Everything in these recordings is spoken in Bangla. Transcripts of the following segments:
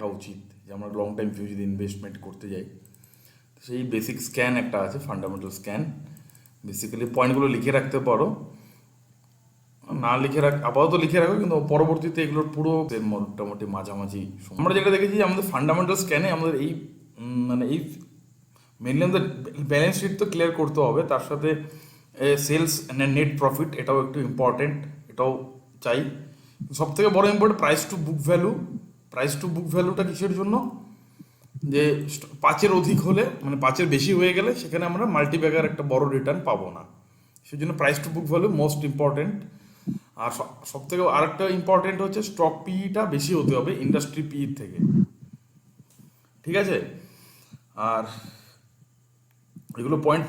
দেখা উচিত যে আমরা লং টাইম ভিউ যদি ইনভেস্টমেন্ট করতে যাই। সেই বেসিক স্ক্যান একটা আছে, ফান্ডামেন্টাল স্ক্যান। বেসিক্যালি পয়েন্টগুলো লিখে রাখতে পারো, না লিখে আপাতত লিখে রাখো, কিন্তু পরবর্তীতে এগুলোর পুরো মোটামুটি মাঝামাঝি আমরা যেটা দেখেছি আমাদের ফান্ডামেন্টাল স্ক্যানে আমাদের এই মানে এই মেনলি আমাদের ব্যালেন্স শিট তো ক্লিয়ার করতে হবে, তার সাথে সেলস নেট প্রফিট এটাও একটু ইম্পর্টেন্ট, এটাও চাই। সব থেকে বড় important price to book value. Price to বুক ভ্যালুটা কিসের জন্য? যে 5-এর অধিক হলে, মানে 5-এর বেশি হয়ে গেলে সেখানে আমরা মাল্টিব্যাগার একটা বড় রিটার্ন পাবো না, সেই জন্য price to book value most important. আর সব থেকে আরেকটা ইম্পর্টেন্ট হচ্ছে স্টক পিইটা বেশি হতে হবে ইন্ডাস্ট্রি পিই থেকে, ঠিক আছে? আর এগুলো পয়েন্ট,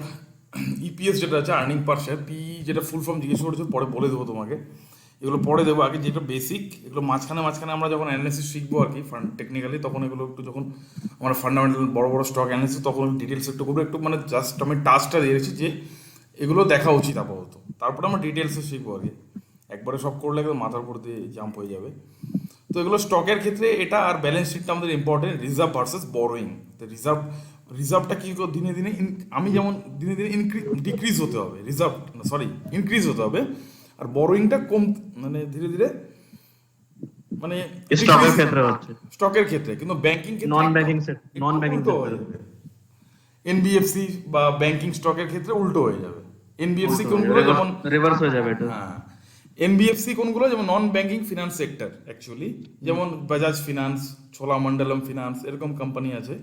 ইপিএস যেটা আছে আর্নিং পার শেয়ার, পিই যেটা ফুল ফর্ম জিজ্ঞেস করেছো পরে বলে দেবো তোমাকে, এগুলো পরে দেবো। আগে যেটা বেসিক, এগুলো মাঝখানে আমরা যখন অ্যানালিসিস শিখবো আর কি টেকনিক্যালি, তখন এগুলো একটু যখন আমরা ফান্ডামেন্টাল বড় বড় স্টক অ্যানালিসিস তখন ডিটেলস একটু করবো, একটু মানে জাস্ট আমি টাস্কটা দিয়েছি যে এগুলো দেখা উচিত আপাতত, তারপরে আমরা ডিটেলসে শিখবো আর কি। একবারে সব করলে একদম মাথার উপর দিয়ে জাম্প হয়ে যাবে। তো এগুলো স্টকের ক্ষেত্রে এটা, আর ব্যালেন্স শিটটা আমাদের ইম্পর্টেন্ট, রিজার্ভ ভার্সেস বরোয়িং। তো রিজার্ভটা কি দিনে দিনে আমি যেমন দিনে দিনে ডিক্রিজ হতে হবে, ইনক্রিজ হতে হবে, আর বরোয়িংটা কম, মানে ধীরে ধীরে, মানে স্টকের ক্ষেত্রে কিন্তু ব্যাংকিং এনবিএফসি বা ব্যাংকিং স্টকের ক্ষেত্রে উল্টো হয়ে যাবে। এনবিএফসি কোনগুলো, যেমন রিভার্স হয়ে যাবে এটা। হ্যাঁ, এনবিএফসি কোনগুলো, যেমন non banking finance sector actually, যেমন বাজাজ ফিনান্স, চোলামণ্ডলম ফিনান্স, এরকম কোম্পানি আছে,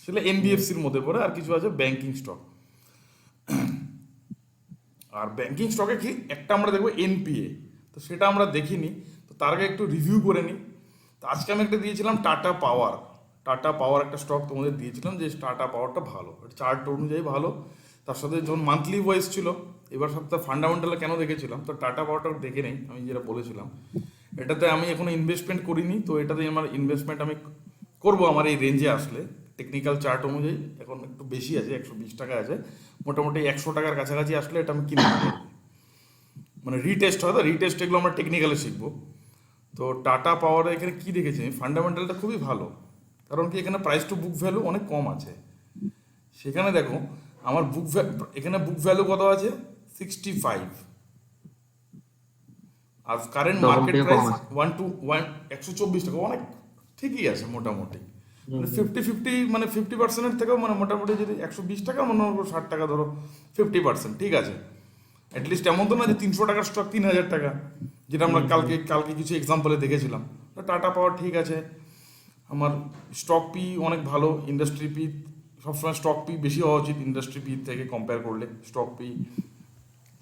সেগুলো এনবিএফসির মধ্যে পড়ে। আর কিছু আছে ব্যাংকিং স্টক। আর ব্যাংকিং স্টকে কি একটা আমরা দেখবো এনপিএ, তো সেটা আমরা দেখিনি, তো তার আগে একটু রিভিউ করে নিই। তো আজকে আমি একটা দিয়েছিলাম টাটা পাওয়ার একটা স্টক তোমাদের দিয়েছিলাম, যে টাটা পাওয়ারটা ভালো, চার্ট অনুযায়ী ভালো। তার সাথে যখন মান্থলি ওয়াইজ ছিল, এবার সপ্তাহে ফান্ডামেন্টালে কেন দেখেছিলাম, তো টাটা পাওয়ারটা দেখে নেই, আমি যেটা বলেছিলাম। এটাতে আমি এখনো ইনভেস্টমেন্ট করিনি, তো এটাতে আমার ইনভেস্টমেন্ট আমি করবো আমার এই রেঞ্জে আসলে। টেকনিক্যাল চার্ট অনুযায়ী এখন একটু বেশি আছে, 120 টাকা আছে, মোটামুটি 100 টাকার কাছাকাছি আসলে এটা আমি কিনে নেবো। মানে রিটেস্ট হয়, তো রিটেস্ট এগুলো আমরা টেকনিক্যালে শিখবো। তো টাটা পাওয়ারে এখানে কী দেখেছি আমি, ফান্ডামেন্টালটা খুবই ভালো, কারণ কি এখানে প্রাইস টু বুক ভ্যালু অনেক কম আছে। সেখানে দেখো আমার এখানে বুক ভ্যালু কত আছে, 65, আর কারেন্ট মার্কেট প্রাইস 124 টাকা, অনেক ঠিকই আছে মোটামুটি। মানে 50-50, মানে 50%-এর থেকেও মানে মোটামুটি যদি 120 টাকা, মনে হয় 60 টাকা ধরো, 50% ঠিক আছে। অ্যাটলিস্ট এমন তো না যে 300 টাকার স্টক 3000 টাকা, যেটা আমরা কালকে কিছু এক্সাম্পলে দেখেছিলাম। টাটা পাওয়ার ঠিক আছে, আমার স্টক পি অনেক ভালো, ইন্ডাস্ট্রি পি সবসময় স্টক পি বেশি হওয়া উচিত ইন্ডাস্ট্রি পি থেকে কম্পেয়ার করলে স্টক পি।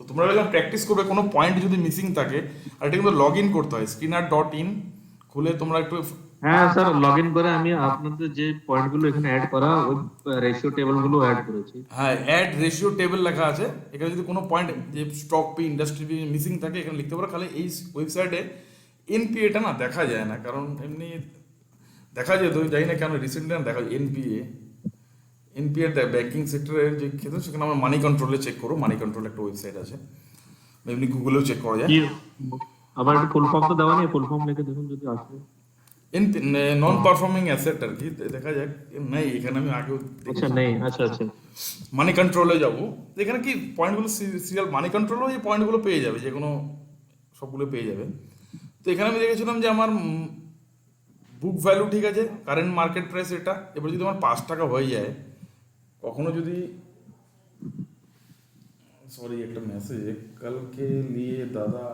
তো তোমরা যখন প্র্যাকটিস করবে, কোনো পয়েন্ট যদি মিসিং থাকে, আর এটা কিন্তু লগ ইন করতে হয়, স্কিনার.in খুলে তোমরা একটু। হ্যাঁ স্যার, লগ ইন করে আমি আপনাদের যে পয়েন্টগুলো এখানে অ্যাড করা, ওই রেশিও টেবিলগুলো অ্যাড করেছি। হ্যাঁ, অ্যাড রেশিও টেবিল লেখা আছে এখানে। যদি কোনো পয়েন্ট যে stock P industry P missing থাকে, এখানে লিখতে পারো। খালি এই ওয়েবসাইটে এনপিএটা না দেখা যায় না, কারণ এমনি দেখা যায় তো, জানি না কেন রিসেন্টলি না দেখা যায় এনপিএর ব্যাংকিং সেক্টরের যে ক্ষেত্রে, সেখানে আমরা মানি কন্ট্রোলে চেক করো। মানি কন্ট্রোল একটা ওয়েবসাইট আছে, এমনি গুগলেও চেক করা যায়। আবার একটু ফুল ফর্ম তো দেওয়া নেই, ফুল ফর্ম লিখে দেখুন যদি আসে। নন পারফর্মিং অ্যাসেট আর কি, দেখা যাক। নাই, এখানে আমি আগেও আচ্ছা নেই, আচ্ছা আচ্ছা। মানি কন্ট্রোলে যাবো, এখানে কি পয়েন্টগুলো সিরিয়াল, মানি কন্ট্রোলেও এই পয়েন্টগুলো পেয়ে যাবে, যে কোনো সবগুলো পেয়ে যাবে। তো এখানে আমি দেখেছিলাম যে আমার বুক ভ্যালু ঠিক আছে, কারেন্ট মার্কেট প্রাইস এটা। এবার যদি আমার 5 টাকা হয়ে যায়, কখনো যদি, সরি একটা মেসেজ, কালকে লিয়ে দাদা,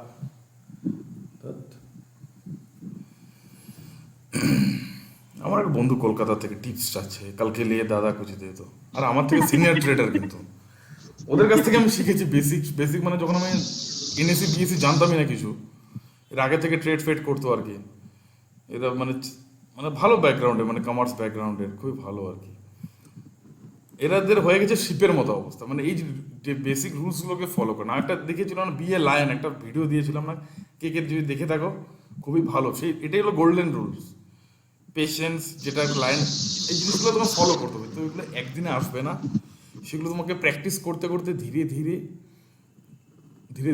আমার এক বন্ধু কলকাতা থেকে টিপস চাচ্ছে, কালকে লিয়ে দাদা কুচি দিয়ে তো। আর আমার থেকে সিনিয়র ট্রেডার, কিন্তু ওদের কাছ থেকে আমি শিখেছি বেসিক, মানে যখন আমি এনএসি বিএসসি জানতামই না কিছু, এর আগে থেকে ট্রেড ফেড করতো আর কি। এরা মানে মানে ভালো ব্যাকগ্রাউন্ডে, মানে কমার্স ব্যাকগ্রাউন্ডের, খুবই ভালো আর কি। এরাদের হয়ে গেছে শিপের মতো অবস্থা, মানে এই যে বেসিক রুলসগুলোকে ফলো করে না। একটা দেখেছিলাম না, বিএ লায়ন একটা ভিডিও দিয়েছিলাম না, কে যদি দেখে থাকো, খুবই ভালো। এটাই হলো গোল্ডেন রুলস, পেশেন্স, যেটা লাইন, এই জিনিসগুলো তোমাকে ফলো করতে হবে। তো এগুলো একদিনে আসবে না, সেগুলো তোমাকে প্র্যাকটিস করতে করতে ধীরে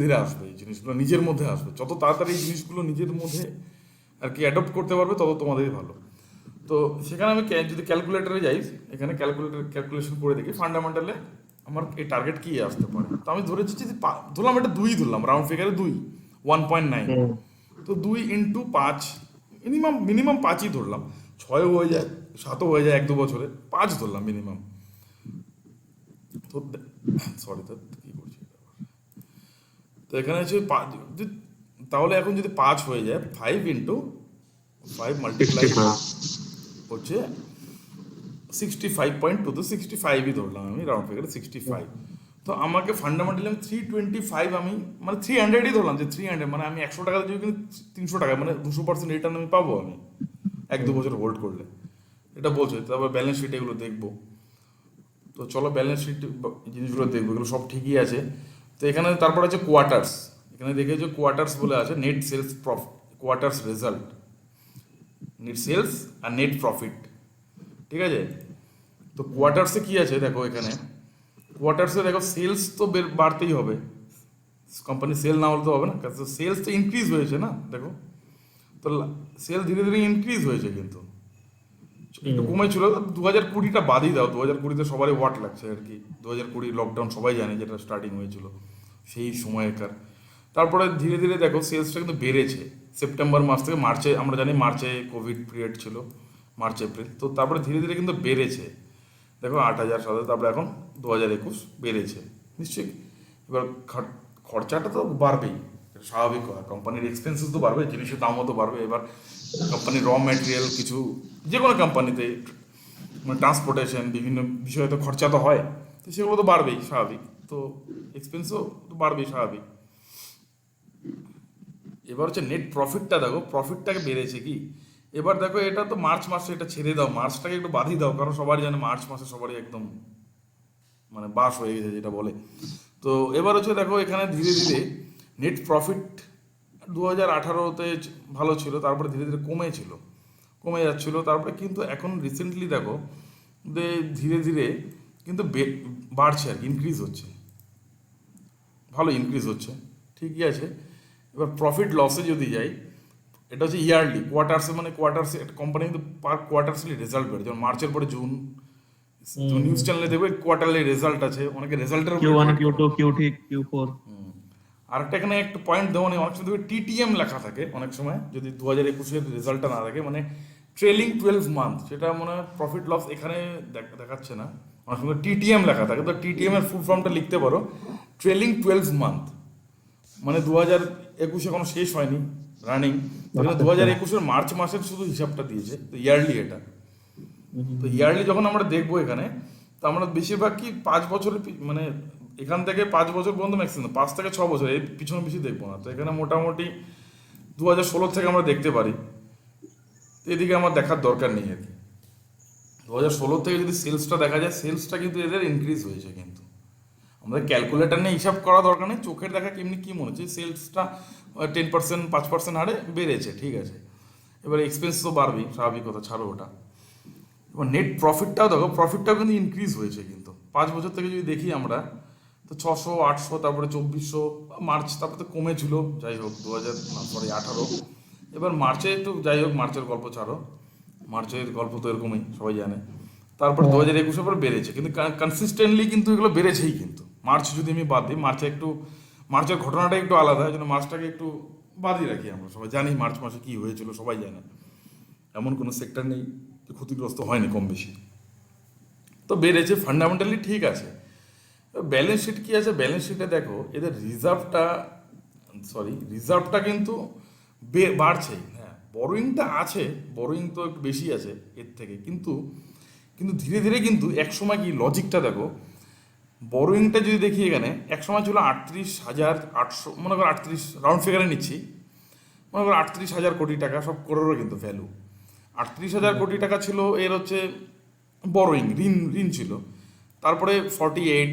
ধীরে আসবে। এই জিনিসগুলো নিজের মধ্যে আসবে, যত তাড়াতাড়ি এই জিনিসগুলো নিজের মধ্যে আর কি অ্যাডপ্ট করতে পারবে, তত তোমাদেরই ভালো। তো সেখানে আমি যদি ক্যালকুলেটরে যাই, এখানে ক্যালকুলেশন করে দেখি ফান্ডামেন্টালে আমার এই টার্গেট কি আসতে পারে। তো আমি ধরেছি যে ধরলাম এটা 2 ধরলাম, রাউন্ড ফিগারে 2, 1.9। হুম। তো 2 ইন্টু 5, মিনিমাম 5ই ধরলাম, 6ও হয়ে যায়, 7ও হয়ে যায় 1-2 বছরে, 5 ধরলাম মিনিমাম। তো সরি, তো কী করছি এটা আবার? তো এখানে হচ্ছে তাহলে এখন যদি 5 হয়ে যায়, 5 ইন্টু 5 মাল্টিপ্লাই 65। হচ্ছে 65.2, তো 65ই ধরলাম আমি, রাউন্ড ফিগারে 65। তো আমাকে ফান্ডামেন্টালি আমি 325, আমি মানে 300ই ধরলাম, যে 300 মানে আমি 100 টাকা দিয়ে কিন্তু 300 টাকায় মানে 200% রিটার্ন আমি পাবো আমি 1-2 বছর হোল্ড করলে, এটা বলছে। তারপর ব্যালেন্স শিট এগুলো দেখবো। তো চলো ব্যালেন্স শিট জিনিসগুলো দেখবো, এগুলো সব ঠিকই আছে। তো এখানে তারপর আছে কোয়ার্টার্স, এখানে দেখেছো কোয়ার্টার্স বলে আছে, net sales profit, quarters result, net sales আর নেট প্রফিট, ঠিক আছে। তো কোয়ার্টার্সে কি আছে দেখো, এখানে কোয়ার্টার্সে দেখো সেলস তো বাড়তেই হবে, কোম্পানি সেল না হলে তো হবে না, কারণ সেলস তো ইনক্রিজ হয়েছে না, দেখো। তো সেল ধীরে ধীরে ইনক্রিজ হয়েছে, কিন্তু একটু কমেছিল। 2020টা বাদই দাও, 2020তে সবারই ওয়াট লাগছে আর কি, 2020 লকডাউন সবাই জানে যেটা স্টার্টিং হয়েছিল সেই সময়কার। তারপরে ধীরে ধীরে দেখো সেলসটা কিন্তু বেড়েছে সেপ্টেম্বর মাস থেকে মার্চে, আমরা জানি মার্চে কোভিড পিরিয়ড ছিল, মার্চ এপ্রিল, তো তারপরে ধীরে ধীরে কিন্তু বেড়েছে। দেখো 8,000, 7,000, তারপরে এখন 2021 বেড়েছে নিশ্চয়ই। এবার খরচাটা তো বাড়বেই, এটা স্বাভাবিক কথা, কোম্পানির এক্সপেন্সেস তো বাড়বে, জিনিসের দামও তো বাড়বে। এবার কোম্পানির র ম্যাটেরিয়াল কিছু, যে কোনো কোম্পানিতে মানে ট্রান্সপোর্টেশন বিভিন্ন বিষয়ে তো খরচা তো হয়, তো সেগুলো তো বাড়বেই স্বাভাবিক, তো এক্সপেন্সও তো বাড়বেই স্বাভাবিক। এবার হচ্ছে নেট প্রফিটটা দেখো, প্রফিটটাকে বেড়েছে কি। এবার দেখো এটা তো মার্চ মাসে, এটা ছেড়ে দাও, মার্চটাকে একটু বাদই দাও, কারণ সবাই জানে মার্চ মাসে সবারই একদম মানে বাস হয়ে গেছে যেটা বলে। তো এবার হচ্ছে দেখো এখানে ধীরে ধীরে নেট প্রফিট 2018-তে ভালো ছিল, তারপরে ধীরে ধীরে কমে যাচ্ছিল, তারপরে কিন্তু এখন রিসেন্টলি দেখো যে ধীরে ধীরে কিন্তু বাড়ছে আর কি, ইনক্রিজ হচ্ছে, ভালো ইনক্রিজ হচ্ছে, ঠিকই আছে। এবার প্রফিট লসে যদি যাই, এটা হচ্ছে ইয়ারলি, কোয়ার্টার্সে, মানে কোয়ার্টার্সে একটা কোম্পানি কিন্তু পার কোয়ার্টার্সলি রেজাল্ট বেরোয়, যেমন মার্চের পরে জুন, তো নিউজ চ্যানেলে দেখবে কোয়ার্টারলি রেজাল্ট আছে, অনেকে রেজাল্টের উপরে Q1 ট্রেড করে। Q2 Q3 Q4। আর একটা এখানে একটা পয়েন্ট দেওয়া নেই, অনেক সময় দেখবে টিটিএম লেখা থাকে, অনেক সময় যদি 2021-এর রেজাল্টটা না থাকে, মানে ট্রেলিং 12 মান্থ, সেটা মনে হয় প্রফিট লস এখানে দেখাচ্ছে না, অনেক সময় টিটিএম লেখা থাকে। তো টিটিএম এর ফুল ফর্মটা লিখতে পারো, ট্রেলিং 12 মান্থ, মানে 2021 এখনো শেষ হয়নি রানিং, এখানে আচ্ছা, আচ্ছা। 2021-এর মার্চ মাসের শুধু হিসাবটা দিয়েছে, তো ইয়ারলি এটা। তো ইয়ারলি যখন আমরা দেখবো এখানে, তো আমরা বেশিরভাগ কি 5 বছরের মানে এখান থেকে 5 বছর পর্যন্ত ম্যাক্সিমাম 5 থেকে 6 বছর, এর পিছনে বেশি দেখবো না। তো এখানে মোটামুটি 2016 থেকে আমরা দেখতে পারি, তো এদিকে আমার দেখার দরকার নেই আর কি। 2016 থেকে যদি সেলসটা দেখা যায়, সেলসটা কিন্তু এদের ইনক্রিজ হয়েছে, কিন্তু আমাদের ক্যালকুলেটার নিয়ে হিসাব করা দরকার নেই, চোখের দেখা কেমনি কী মনে হচ্ছে, সেলসটা 10%, 5% হারে বেড়েছে, ঠিক আছে। এবার এক্সপেন্স তো বাড়বেই, স্বাভাবিক কথা, ছাড়ো ওটা। এবার নেট প্রফিটটাও দেখো, প্রফিটটাও কিন্তু ইনক্রিজ হয়েছে, কিন্তু 5 বছর থেকে যদি দেখি আমরা, তো 600, 800, তারপরে 2400, মার্চ তারপরে তো কমেছিল, যাই হোক 18। এবার মার্চে একটু, যাই হোক মার্চের গল্প ছাড়ো, মার্চের গল্প তো এরকমই সবাই জানে। তারপর 2021 পর বেড়েছে, কিন্তু কনসিস্টেন্টলি কিন্তু এগুলো বেড়েছেই, কিন্তু মার্চ যদি আমি বাদ দিই, মার্চের ঘটনাটা একটু আলাদা, এই জন্য মার্চটাকে একটু বাদই রাখি, আমরা সবাই জানি মার্চ মাসে কী হয়েছিল, সবাই জানে, এমন কোনো সেক্টর নেই যে ক্ষতিগ্রস্ত হয়নি কম বেশি। তো বেড়েছে, ফান্ডামেন্টালি ঠিক আছে। ব্যালেন্স শিট কি আছে, ব্যালেন্স শিটে দেখো এদের রিজার্ভটা কিন্তু বাড়ছেই, হ্যাঁ বরোয়িংটা আছে, বরোয়িং তো একটু বেশি আছে এর থেকে, কিন্তু কিন্তু ধীরে ধীরে কিন্তু একসময় কি লজিকটা দেখো, বরোয়িংটা যদি দেখি এখানে একসময় ছিল 38,800, মনে করো 38, রাউন্ড ফিগারে নিচ্ছি, মনে করো 38,000 কোটি টাকা, সব করোড়ও কিন্তু ভ্যালু, 38,000 কোটি টাকা ছিল এর হচ্ছে বরোয়িং, ঋণ ছিল। তারপরে 48,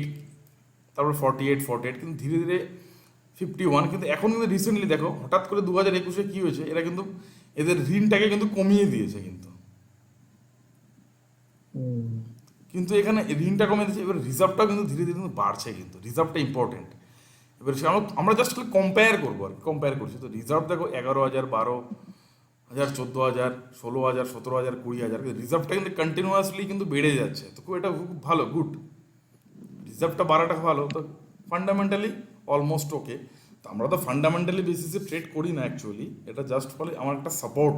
তারপরে 48, কিন্তু ধীরে ধীরে 51, কিন্তু এখন কিন্তু রিসেন্টলি দেখো হঠাৎ করে 2021-এ কী হয়েছে, এরা কিন্তু এদের ঋণটাকে কিন্তু কমিয়ে দিয়েছে, কিন্তু এখানে ঋণটা কমে দিয়েছে, এবার রিজার্ভটাও কিন্তু ধীরে ধীরে কিন্তু বাড়ছে, কিন্তু রিজার্ভটা ইম্পর্টেন্ট। এবার আমরা জাস্ট কম্পেয়ার করবো আর কম্পেয়ার করছি, তো রিজার্ভ দেখো 11,000, হাজার, 14,000, 16,000, 17,000, 20,000, রিজার্ভটা কিন্তু কন্টিনিউয়াসলি কিন্তু বেড়ে যাচ্ছে, তো খুব এটা খুব ভালো, গুড। রিজার্ভটা বাড়াটা ভালো, তো ফান্ডামেন্টালি অলমোস্ট ওকে। তো আমরা তো ফান্ডামেন্টালি বেসিসে ট্রেড করি না অ্যাকচুয়ালি, এটা জাস্ট ফলে আমার একটা সাপোর্ট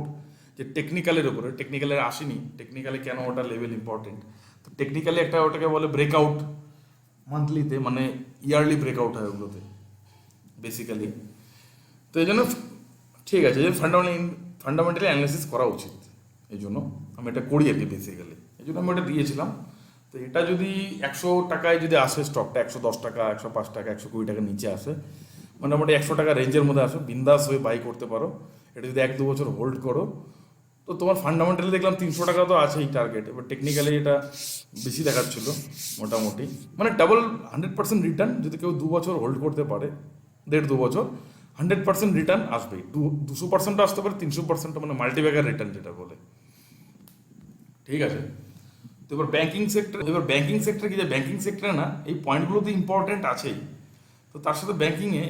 যে টেকনিক্যালের ওপরে, টেকনিক্যালের আসেনি, টেকনিক্যালি কেন ওটা লেভেল ইম্পর্টেন্ট। তো টেকনিক্যালি একটা ওটাকে বলে ব্রেকআউট মান্থলিতে, মানে ইয়ারলি ব্রেকআউট হয় ওগুলোতে বেসিক্যালি। তো এই জন্য ঠিক আছে, যে ফান্ডামেন্টালি অ্যানালিসিস করা উচিত, এই জন্য আমি এটা করি আর কি বেসিক্যালি, এই জন্য আমি ওটা দিয়েছিলাম। তো এটা যদি 100 টাকায় যদি আসে স্টকটা, 110 টাকা, 105 টাকা, 120 টাকার নিচে আসে, মোটামুটি 100 টাকা রেঞ্জের মধ্যে আসো, বিন্দাস হয়ে বাই করতে পারো। এটা যদি 1-2 বছর হোল্ড করো, তো তোমার ফান্ডামেন্টালি দেখলাম 300 টাকা তো আছেই টার্গেট, এবার টেকনিক্যালি এটা বেশি দেখাচ্ছিল মোটামুটি, মানে ডাবল 100% রিটার্ন যদি কেউ 2 বছর হোল্ড করতে পারে, 1.5-2 বছর 100% রিটার্ন আসবেই। 200% আসতে পারে, 300%, মানে মাল্টিব্যাগার রিটার্ন যেটা বলে, ঠিক আছে। তো এবার ব্যাংকিং সেক্টর কি, যে ব্যাংকিং সেক্টরে না এই পয়েন্টগুলো তো ইম্পর্টেন্ট আছেই, তো তার সাথে ব্যাংকিংয়ে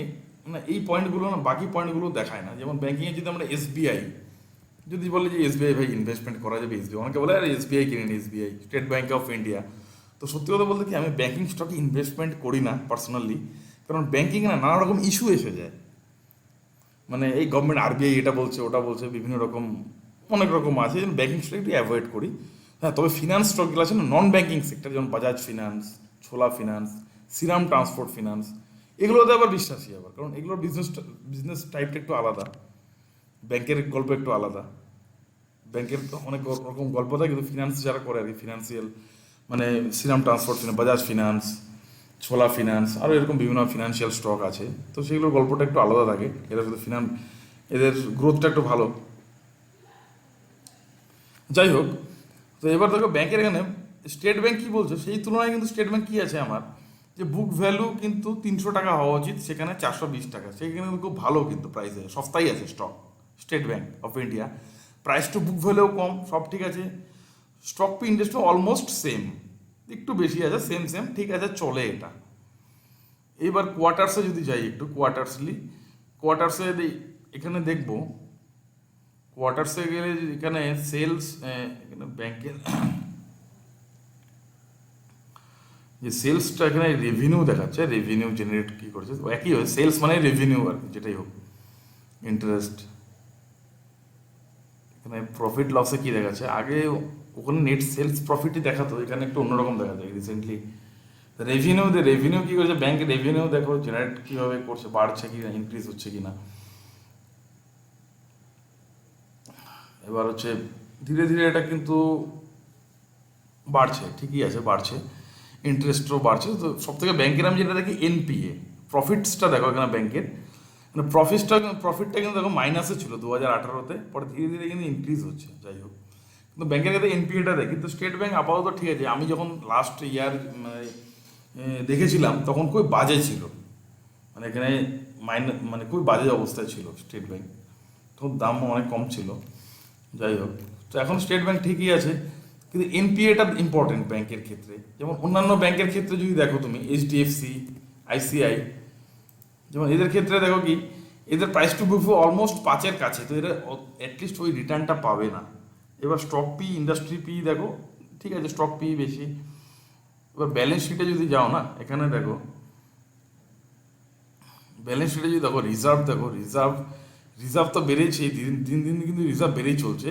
মানে এই পয়েন্টগুলো না, বাকি পয়েন্টগুলো দেখায় না। যেমন ব্যাংকিংয়ে যদি আমরা এসবিআই যদি বলে যে এসবিআই ভাই ইনভেস্টমেন্ট করা যাবে, এসবিআই অনেকে বলে আরে এসবিআই কিনে SBI, state bank of India. তো সত্যি কথা বলতে কি, আমি ব্যাংকিং স্টকে ইনভেস্টমেন্ট করি না পার্সোনালি, কারণ ব্যাংকিংয়ে না নানা রকম ইস্যু এসে যায়, মানে এই গভর্নমেন্ট আরবিআই এটা বলছে ওটা বলছে, বিভিন্ন রকম অনেক রকম আছে, যেমন ব্যাংকিং স্টক একটু অ্যাভয়েড করি। হ্যাঁ, তবে ফিনান্স স্টকগুলো আছে না, নন ব্যাংকিং সেক্টর, যেমন Bajaj finance, Chola finance, Shriram transport finance, এগুলোতে আবার বিশ্বাসী আবার, কারণ এগুলোর বিজনেস টাইপটা একটু আলাদা, ব্যাংকের গল্প একটু আলাদা। ব্যাংকের তো অনেক রকম গল্প থাকে, কিন্তু ফিনান্স যারা করে আর কি, ফিনান্সিয়াল মানে Shriram transport finance, Bajaj finance, Chola finance, আরও এরকম বিভিন্ন ফিনান্সিয়াল স্টক আছে, তো সেগুলোর গল্পটা একটু আলাদা থাকে। এরা শুধু এদের গ্রোথটা একটু ভালো। যাই হোক, তো এবার দেখো ব্যাংকের এখানে স্টেট ব্যাংক কী বলছে, সেই তুলনায় কিন্তু স্টেট ব্যাংক কী আছে আমার, যে বুক ভ্যালু কিন্তু 300 টাকা হওয়া উচিত, সেখানে 420 টাকা, সেখানে কিন্তু খুব ভালো, কিন্তু প্রাইসে সস্তাই আছে stock, state bank of India. Price to book ভ্যালুও কম, সব ঠিক আছে। স্টক পি ইন্ডেক্সটা অলমোস্ট সেম, একটু বেশি আছে, সেম সেম ঠিক আছে, চলে এটা। এবার কোয়ার্টার্সে যদি যাই, একটু কোয়ার্টার্সে এখানে দেখবো, কোয়ার্টার্সে গেলে এখানে সেলস, এখানে ব্যাংকের যে সেলসটা, এখানে রেভিনিউ দেখাচ্ছে, রেভিনিউ জেনারেট কী করেছে, একই হয়, সেলস মানে রেভিনিউ আর কি, যেটাই হোক, ইন্টারেস্ট। এখানে প্রফিট লসে কী দেখাচ্ছে, আগে ওখানে নেট সেলস প্রফিটই দেখাতো, এখানে একটু অন্যরকম দেখা যায় রিসেন্টলি। রেভিনিউ কী করেছে ব্যাংকের, রেভিনিউ দেখো জেনারেট কীভাবে করছে, বাড়ছে কি না, ইনক্রিজ হচ্ছে কি না। এবার হচ্ছে ধীরে ধীরে এটা কিন্তু বাড়ছে, ঠিকই আছে, বাড়ছে, ইন্টারেস্টও বাড়ছে। তো সব থেকে ব্যাংকের আমি যেটা দেখি এনপিএ, প্রফিটসটা দেখো এখানে ব্যাংকের, মানে প্রফিটটা কিন্তু দেখো মাইনাসে ছিল 2018-তে, পরে ধীরে ধীরে কিন্তু ইনক্রিজ হচ্ছে। যাই হোক, কিন্তু ব্যাংকের ক্ষেত্রে এনপিএটা দেখি, কিন্তু স্টেট ব্যাংক আপাতত ঠিক আছে। আমি যখন লাস্ট ইয়ার দেখেছিলাম তখন খুবই বাজে ছিল, মানে এখানে মানে খুবই বাজে অবস্থায় ছিল স্টেট ব্যাংক, তখন দাম অনেক কম ছিল। যাই হোক, তো এখন স্টেট ব্যাংক ঠিকই আছে, কিন্তু এনপিএটা ইম্পর্টেন্ট ব্যাংকের ক্ষেত্রে। যেমন অন্যান্য ব্যাংকের ক্ষেত্রে যদি দেখো তুমি, এইচডিএফসি, আইসিআই, যেমন এদের ক্ষেত্রে দেখো কি, এদের প্রাইস টু বুক অলমোস্ট 5-এর কাছে, তো এরা অ্যাটলিস্ট ওই রিটার্নটা পাবে না। এবার স্টক পি, ইন্ডাস্ট্রি পি দেখো, ঠিক আছে, স্টক পি বেশি। এবার ব্যালেন্স শিটে যদি যাও না, এখানে দেখো ব্যালেন্স শিটে যদি দেখো, রিজার্ভ তো বেড়েছে, দিন দিন দিন কিন্তু রিজার্ভ বেড়েই চলছে।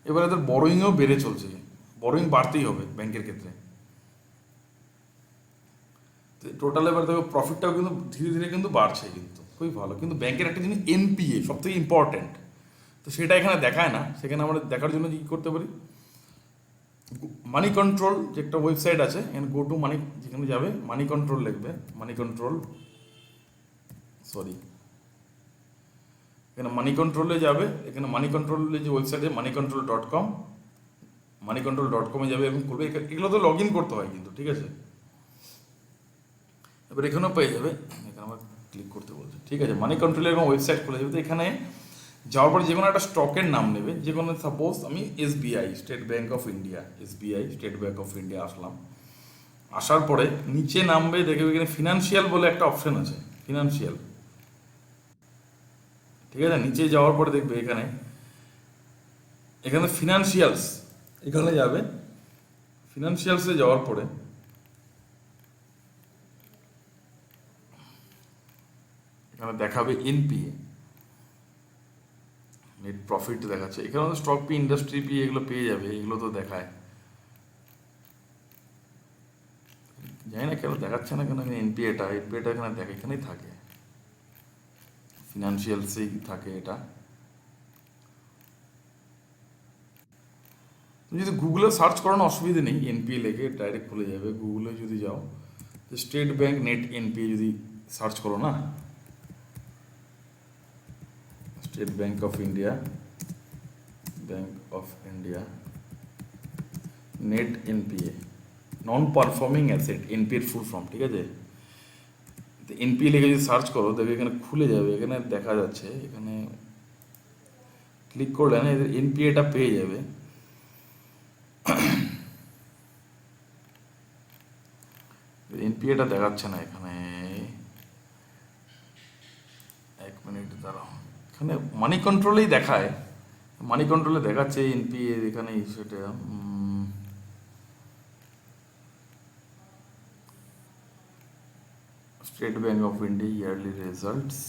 এবার এদের বড়োইংও বেড়ে চলছে, বড়োইং বাড়তেই হবে ব্যাংকের ক্ষেত্রে। টোটাল এবার দেখো প্রফিটটাও কিন্তু ধীরে ধীরে কিন্তু বাড়ছে, কিন্তু খুবই ভালো। কিন্তু ব্যাংকের একটা জিনিস এনপিএ সব থেকে ইম্পর্টেন্ট, তো সেটা এখানে দেখায় না। সেখানে আমরা দেখার জন্য কী করতে পারি, মানি কন্ট্রোল যে একটা ওয়েবসাইট আছে, এখানে গো টু মানি, যেখানে যাবে মানি কন্ট্রোল লিখবে, এখানে মানি কন্ট্রোলে যাবে, এখানে মানি কন্ট্রোলের যে ওয়েবসাইট আছে moneycontrol.com, moneycontrol.com-এ যাবে এবং করবে। এগুলো তো লগ ইন করতে হয় কিন্তু, ঠিক আছে। এবার এখানেও পেয়ে যাবে, এখানে আমার ক্লিক করতে বলছে, ঠিক আছে, মানি কন্ট্রোলের এবং ওয়েবসাইট খুলে যাবে। তো এখানে যাওয়ার পরে যে কোনো একটা স্টকের নাম নেবে, যে কোনো, সাপোজ আমি SBI, state bank of India আসলাম। আসার পরে নিচে নামবে, দেখবে এখানে ফিনান্সিয়াল বলে একটা অপশন আছে, ফিনান্সিয়াল, ঠিক আছে। নিচে যাওয়ার পরে দেখবে এখানে এখানে ফিনান্সিয়ালস, এখানে যাবে, ফিনান্সিয়ালসে যাওয়ার পরে এখানে দেখাবে এনপিএ, নেট প্রফিট দেখাচ্ছে। এখানে স্টক পি, ইন্ডাস্ট্রি পি, এগুলো পেয়ে যাবে, এগুলো তো দেখায়। জানি না কেন দেখাচ্ছে না কেন, এনপিএটা এখানে দেখে, এখানেই থাকে, ফিনান্সিয়ালসেই থাকে এটা। তুমি যদি গুগলে সার্চ করো না, অসুবিধা নেই, এনপিএ লেগে ডাইরেক্ট খুলে যাবে। গুগলে যদি যাও, স্টেট ব্যাংক নেট এনপিএ যদি সার্চ করো না, state bank of India, net NPA, non performing asset, এনপিএর ফুল ফর্ম, ঠিক আছে। তো এনপিএ লিখে যদি সার্চ করো, দেখবে এখানে খুলে যাবে, এখানে দেখা যাচ্ছে, এখানে ক্লিক করলে না এদের এনপিএটা পেয়ে যাবে। এনপিএটা দেখাচ্ছে না এখানে, এক মিনিট দাঁড়াও, এখানে মানি কন্ট্রোলেই দেখায়, মানি কন্ট্রোলে দেখাচ্ছে এনপিএ, এখানে সেটা state bank of India yearly results,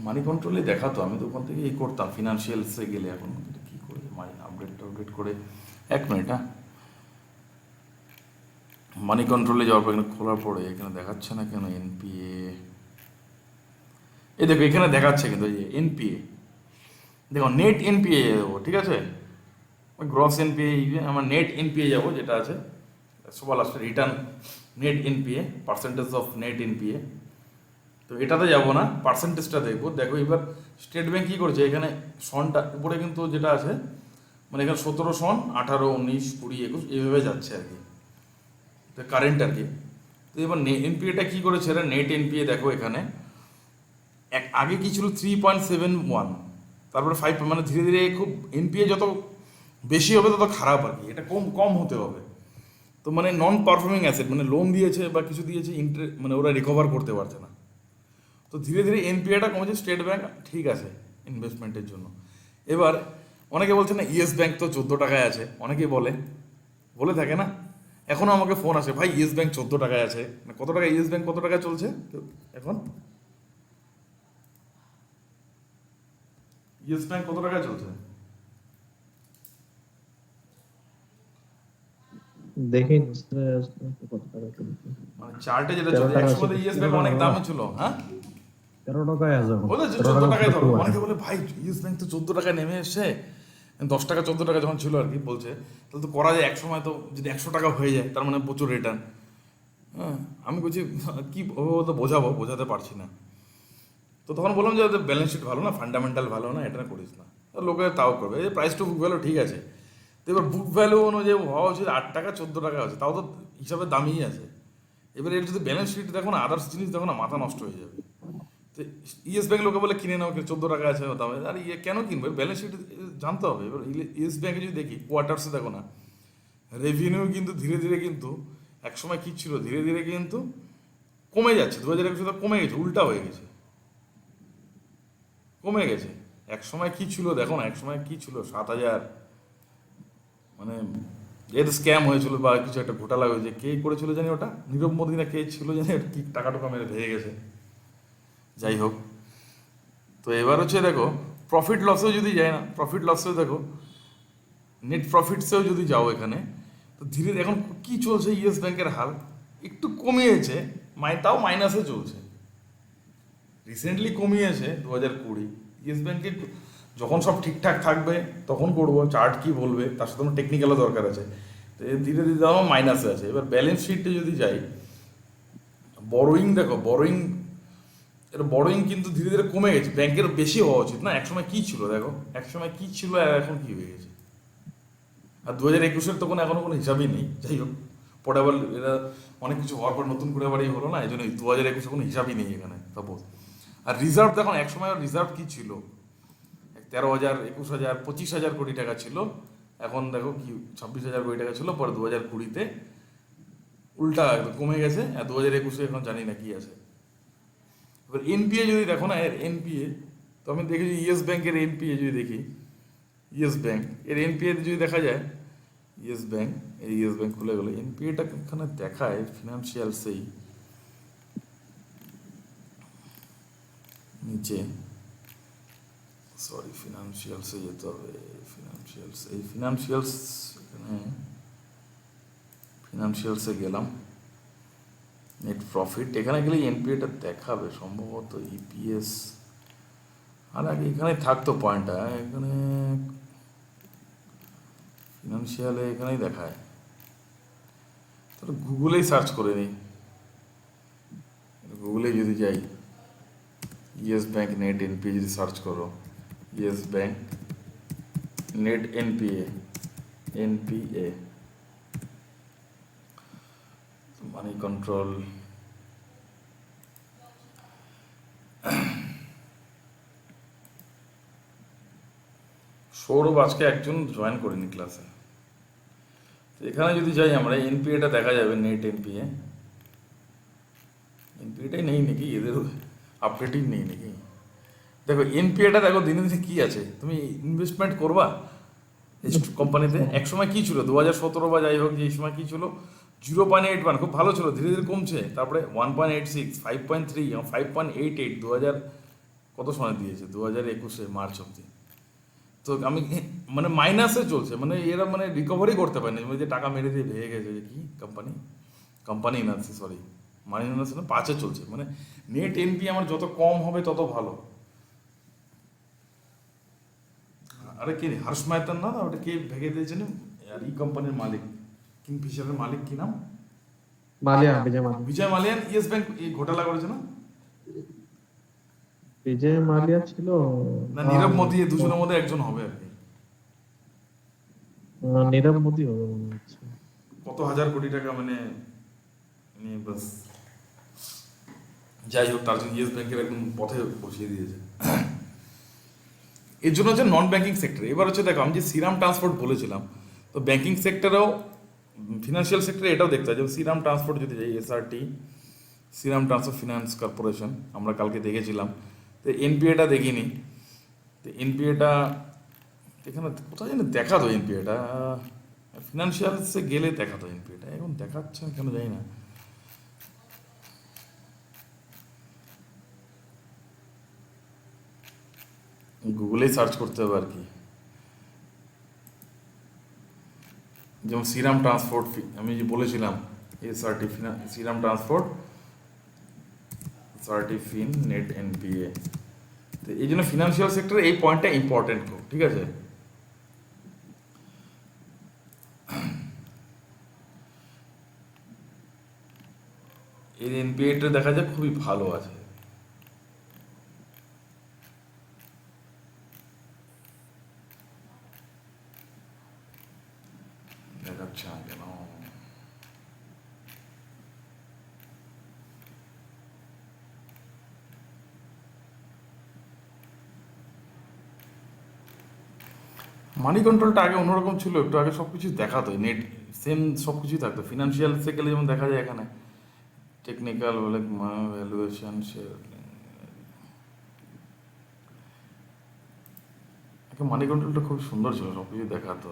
money কন্ট্রোলে দেখাতো, আমি তো ওখান থেকে এই করতাম ফিনান্সিয়ালসে গেলে। এখন কী করে মানি আপডেট করে, এক মিনিট, হ্যাঁ, মানি কন্ট্রোলে যাওয়ার পর এখানে খোলার পরে এখানে দেখাচ্ছে না কেন এনপিএ, এই দেখো এখানে দেখাচ্ছে কিন্তু এই যে এনপিএ, দেখো নেট এনপিএ যাবো, ঠিক আছে, গ্রস এনপিএ, আমার নেট এনপিএ যাবো, যেটা আছে সবার লাস্টে return net NPA, percentage of net NPA. তো এটাতে যাবো না, পার্সেন্টেজটা দেখবো। দেখো এবার স্টেট ব্যাংক কী করেছে, এখানে সনটা উপরে কিন্তু যেটা আছে, মানে এখানে 17 সন, 18, 19, 20, 21 এইভাবে যাচ্ছে আর কি, তো কারেন্ট আর কি। তো এবার এনপিএটা কী করেছে, এরা নেট এনপিএ দেখো এখানে আগে কি ছিল 3.71, তারপরে 5, মানে ধীরে ধীরে খুব এনপিএ যত বেশি হবে তত খারাপ আর কি, এটা কম কম হতে হবে। তো মানে নন পারফর্মিং অ্যাসেট, মানে লোন দিয়েছে বা কিছু দিয়েছে, মানে ওরা রিকভার করতে পারছে না। তো ধীরে ধীরে এনপিএটা কমেছে। স্টেট ব্যাংক ঠিক আছে ইনভেস্টমেন্টের জন্য। এবার অনেকে বলছে না ইয়েস ব্যাংক তো 14 টাকায় আছে, অনেকেই বলে থাকে না, এখনও আমাকে ফোন আসে, ভাই ইয়েস ব্যাংক 14 টাকায় আছে, মানে কত টাকা ইয়েস ব্যাংক, কত টাকায় চলছে এখন, ইয়েস ব্যাংক কত টাকায় চলছে? দেখি কত টাকা চলছে। মানে চার্টে যেটা 13 চলছে, টাকা একসময় তো ইয়েস ব্যাংক অনেক দামি ছিল, হ্যাঁ, 13 টাকায় আছে এখন, বলে 13 14 টাকা টাকায় ধরো, 70 অনেকে বলে ভাই ইয়েস ব্যাংক তো 14 টাকায় নেমে এসছে, 10 টাকা 14 টাকা যখন ছিল আর কি, বলছে তাহলে তো করা যায়, এক সময় তো যদি 100 টাকা হয়ে যায় তার মানে প্রচুর রিটার্ন। হ্যাঁ, আমি বলছি কি তো বোঝাতে পারছি না। তো তখন বললাম যে ব্যালেন্স শিট ভালো না, ফান্ডামেন্টাল ভালো না, এটা করিস না। লোকে তাও করবে, এই প্রাইস টু বুক ভ্যালু ঠিক আছে। তো এবার বুক ভ্যালু অনুযায়ী হওয়া উচিত 8 টাকা 14 টাকা আছে, তাও তো হিসাবে দামিই আছে। এবার এর যদি ব্যালেন্স শিট দেখো না, আদার্স জিনিস দেখো না, মাথা নষ্ট হয়ে যাবে। তো ইয়েস ব্যাংক লোকে বলে কিনে নাও, 14 টাকা আছে দামে, আর কেন কিনবে, ব্যালেন্স শিট জানতে হবে। এবার ইয়েস ব্যাংকে যদি দেখি কোয়ার্টার্সে দেখো না, রেভিনিউ কিন্তু ধীরে ধীরে কিন্তু একসময় কী ছিল, ধীরে ধীরে কিন্তু কমে যাচ্ছে, 2021 কমে গেছে, উল্টা হয়ে গেছে, কমে গেছে। এক সময় কি ছিল দেখো না, এক সময় কি ছিল 7,000, মানে এর স্ক্যাম হয়েছিল বা কিছু একটা ঘোটালা হয়েছে, কে করেছিল জানি, ওটা নীরব মোদী না কে ছিল জানি, কি টাকা টাকা মেরে ভেঙে গেছে। যাই হোক, তো এবার হচ্ছে দেখো প্রফিট লসেও যদি যায় না, প্রফিট লসেও দেখো নেট প্রফিটসেও যদি যাও এখানে, তো ধীরে এখন কি চলছে ইয়েস ব্যাংকের হাল, একটু কমিয়েছে, তাও মাইনাসে চলছে, রিসেন্টলি কমিয়েছে 2020। ইয়েস ব্যাংকে যখন সব ঠিকঠাক থাকবে তখন করবো, চার্ট কি বলবে তার সাথে আমার টেকনিক্যালও দরকার আছে। তো ধীরে ধীরে দাম মাইনাসে আছে। এবার ব্যালেন্স শিটে যদি যাই, বড়োয়িং দেখো, বড়োয়িং কিন্তু ধীরে ধীরে কমে গেছে, ব্যাংকের বেশি হওয়া উচিত না, একসময় কি ছিল দেখো, একসময় কি ছিল আর এখন কি হয়ে গেছে। আর 2021 তো এখনো কোনো হিসাবই নেই। যাই হোক, পরে আবার এরা অনেক কিছু হওয়ার পর নতুন করে আবার এই হলো না, এই জন্য 2021 কোনো হিসাবই নেই এখানে সাপোজ। আর রিজার্ভ দেখুন, এক সময় রিজার্ভ কি ছিল, 13,000, 21,000, 25,000 কোটি টাকা ছিল, এখন দেখো কি 26,000 কোটি টাকা ছিল, পরে 2020-তে উল্টা একদম কমে গেছে, 2021-এ এখন জানি না কি আছে। এবার এনপিএ যদি দেখো না, এর এনপিএ, তো আমি দেখেছি ইয়েস ব্যাংকের এনপিএ যদি দেখি, ইয়েস ব্যাংক এর এনপিএ যদি দেখা যায়, ইয়েস ব্যাংক, এই ইয়েস ব্যাংক খুলে গেলে এনপিএটা এখানে দেখায় ফিনান্সিয়াল সেই নিচে, সরি ফিনান্সিয়ালসে যেতে হবে, ফিনান্সিয়ালস, এই ফিনান্সিয়ালস, এখানে ফিনান্সিয়ালসে গেলাম, নেট প্রফিট, এখানে গেলে এনপিএটা দেখাবে সম্ভবত, ইপিএস, আর আগে এখানে থাকতো পয়েন্টটা, এখানে ফিনান্সিয়ালে এখানেই দেখায়, তাহলে গুগলেই সার্চ করে নিই, গুগলে যদি যাই, ইয়েস ব্যাংক নেট এনপিএ যদি সার্চ করো, yes bank net NPA, NPA, money control, Sourav আজকে একজন জয়েন করিনি ক্লাসে, তো এখানে যদি যাই আমরা, এনপিএটা দেখা যাবে, নেট এনপিএ, এনপিএটাই নেই নাকি, এদের আপডেটই নেই নাকি, দেখো এনপিএটা দেখো দিনে দিনে কী আছে, তুমি ইনভেস্টমেন্ট করবা এই কোম্পানিতে, এক সময় কী ছিল 2017 বা যাই হোক, যে সময় কী ছিল 0.81, খুব ভালো ছিল, ধীরে ধীরে কমছে, তারপরে 1.86, 5.3, 5.88, 2000 কত সময় দিয়েছে, 2021-এ মার্চ অব্দি, তো আমি মানে মাইনাসে চলছে, মানে এরা মানে রিকভারি করতে পারেনি, মানে যে টাকা মেরে দিয়ে ভেঙে গেছে, যে কি কোম্পানি না, সরি মাইনাস না, 5-এ চলছে, মানে নেট এনপি আমার যত কম হবে তত ভালো। আরে কে হর্ষ মেহতার না, ওটা কে ভেঙে দিয়েছেন, আর এই কোম্পানির মালিক, কিংফিশারের মালিক কি নাম, মালিয়া, বিজয় মালিয়া। বিজয় মালিয়ান ইয়েস ব্যাংক এই ঘোটালা করেছে না, বিজয় মালিয়া ছিল না নীরব মোদি, এই দুজনের মধ্যে একজন হবে আর কি, নীরব মোদি হবে মনে হচ্ছে। কত হাজার কোটি টাকা মানে নিয়ে বাস, যাই হোক, তার জন্য ইয়েস ব্যাংকের একদম পথে বসিয়ে দিয়েছে। এর জন্য হচ্ছে নন ব্যাংকিং সেক্টর। এবার হচ্ছে দেখো, আমি যে সিরাম ট্রান্সপোর্ট বলেছিলাম, তো ব্যাংকিং সেক্টরেও, ফিনান্সিয়াল সেক্টরে এটাও দেখতে হয়, যেমন সিরাম ট্রান্সপোর্ট যদি যাই, SRT, Shriram transport finance corporation, আমরা কালকে দেখেছিলাম, তো এনপিএটা দেখিনি, তো এনপিএটা এখানে কোথায় যেন দেখাতো, এনপিএটা ফিনান্সিয়ালসে গেলে দেখাতো, এনপিএটা এখন দেখাচ্ছে না কেন জানি না, গুগলেই সার্চ করতে হবে আর কি, যেমন সিরাম ট্রান্সপোর্ট, আমি যে বলেছিলাম এসআরটি, সিরাম ট্রান্সপোর্ট, সার্টিফিন নেট এনপিএ, তো এই জন্য ফিনান্সিয়াল সেক্টরে এই পয়েন্টটা ইম্পর্টেন্ট খুব, ঠিক আছে। এর এনপিএটা দেখা যায় খুবই ভালো আছে, দেখাচ্ছে না কেন, মানি কন্ট্রোলটা আগে অন্যরকম ছিল, একটু আগে সব কিছু দেখাতো, নেট সেম সব কিছুই থাকতো, ফিনান্সিয়ালসে গেলে যেমন দেখা যায় এখানে টেকনিক্যাল বলে, ভ্যালুয়েশন, মানি কন্ট্রোলটা খুব সুন্দর ছিল, সব কিছু দেখাতো,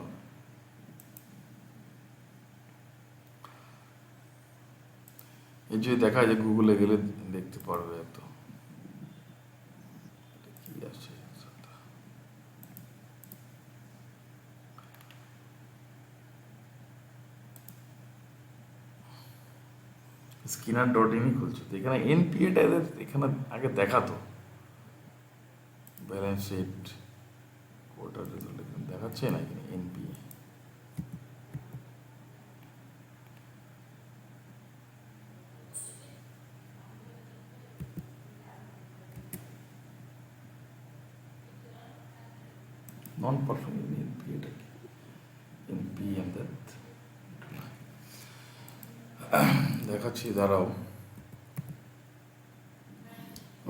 এই যদি দেখা যায় গুগলে গেলে দেখতে পারবে, এত কি আছে, স্কিনার.ইনই খুলছে, তো এখানে এনপিএটা এদের এখানে আগে দেখাতো, ব্যালেন্স শিট, কোয়ার্টার রেজাল্ট এখানে দেখাচ্ছে না, এখানে এনপিএ, নন পারফর্মিং এনপিএটা কি, এনপিএ দেখাচ্ছি, দাঁড়াও,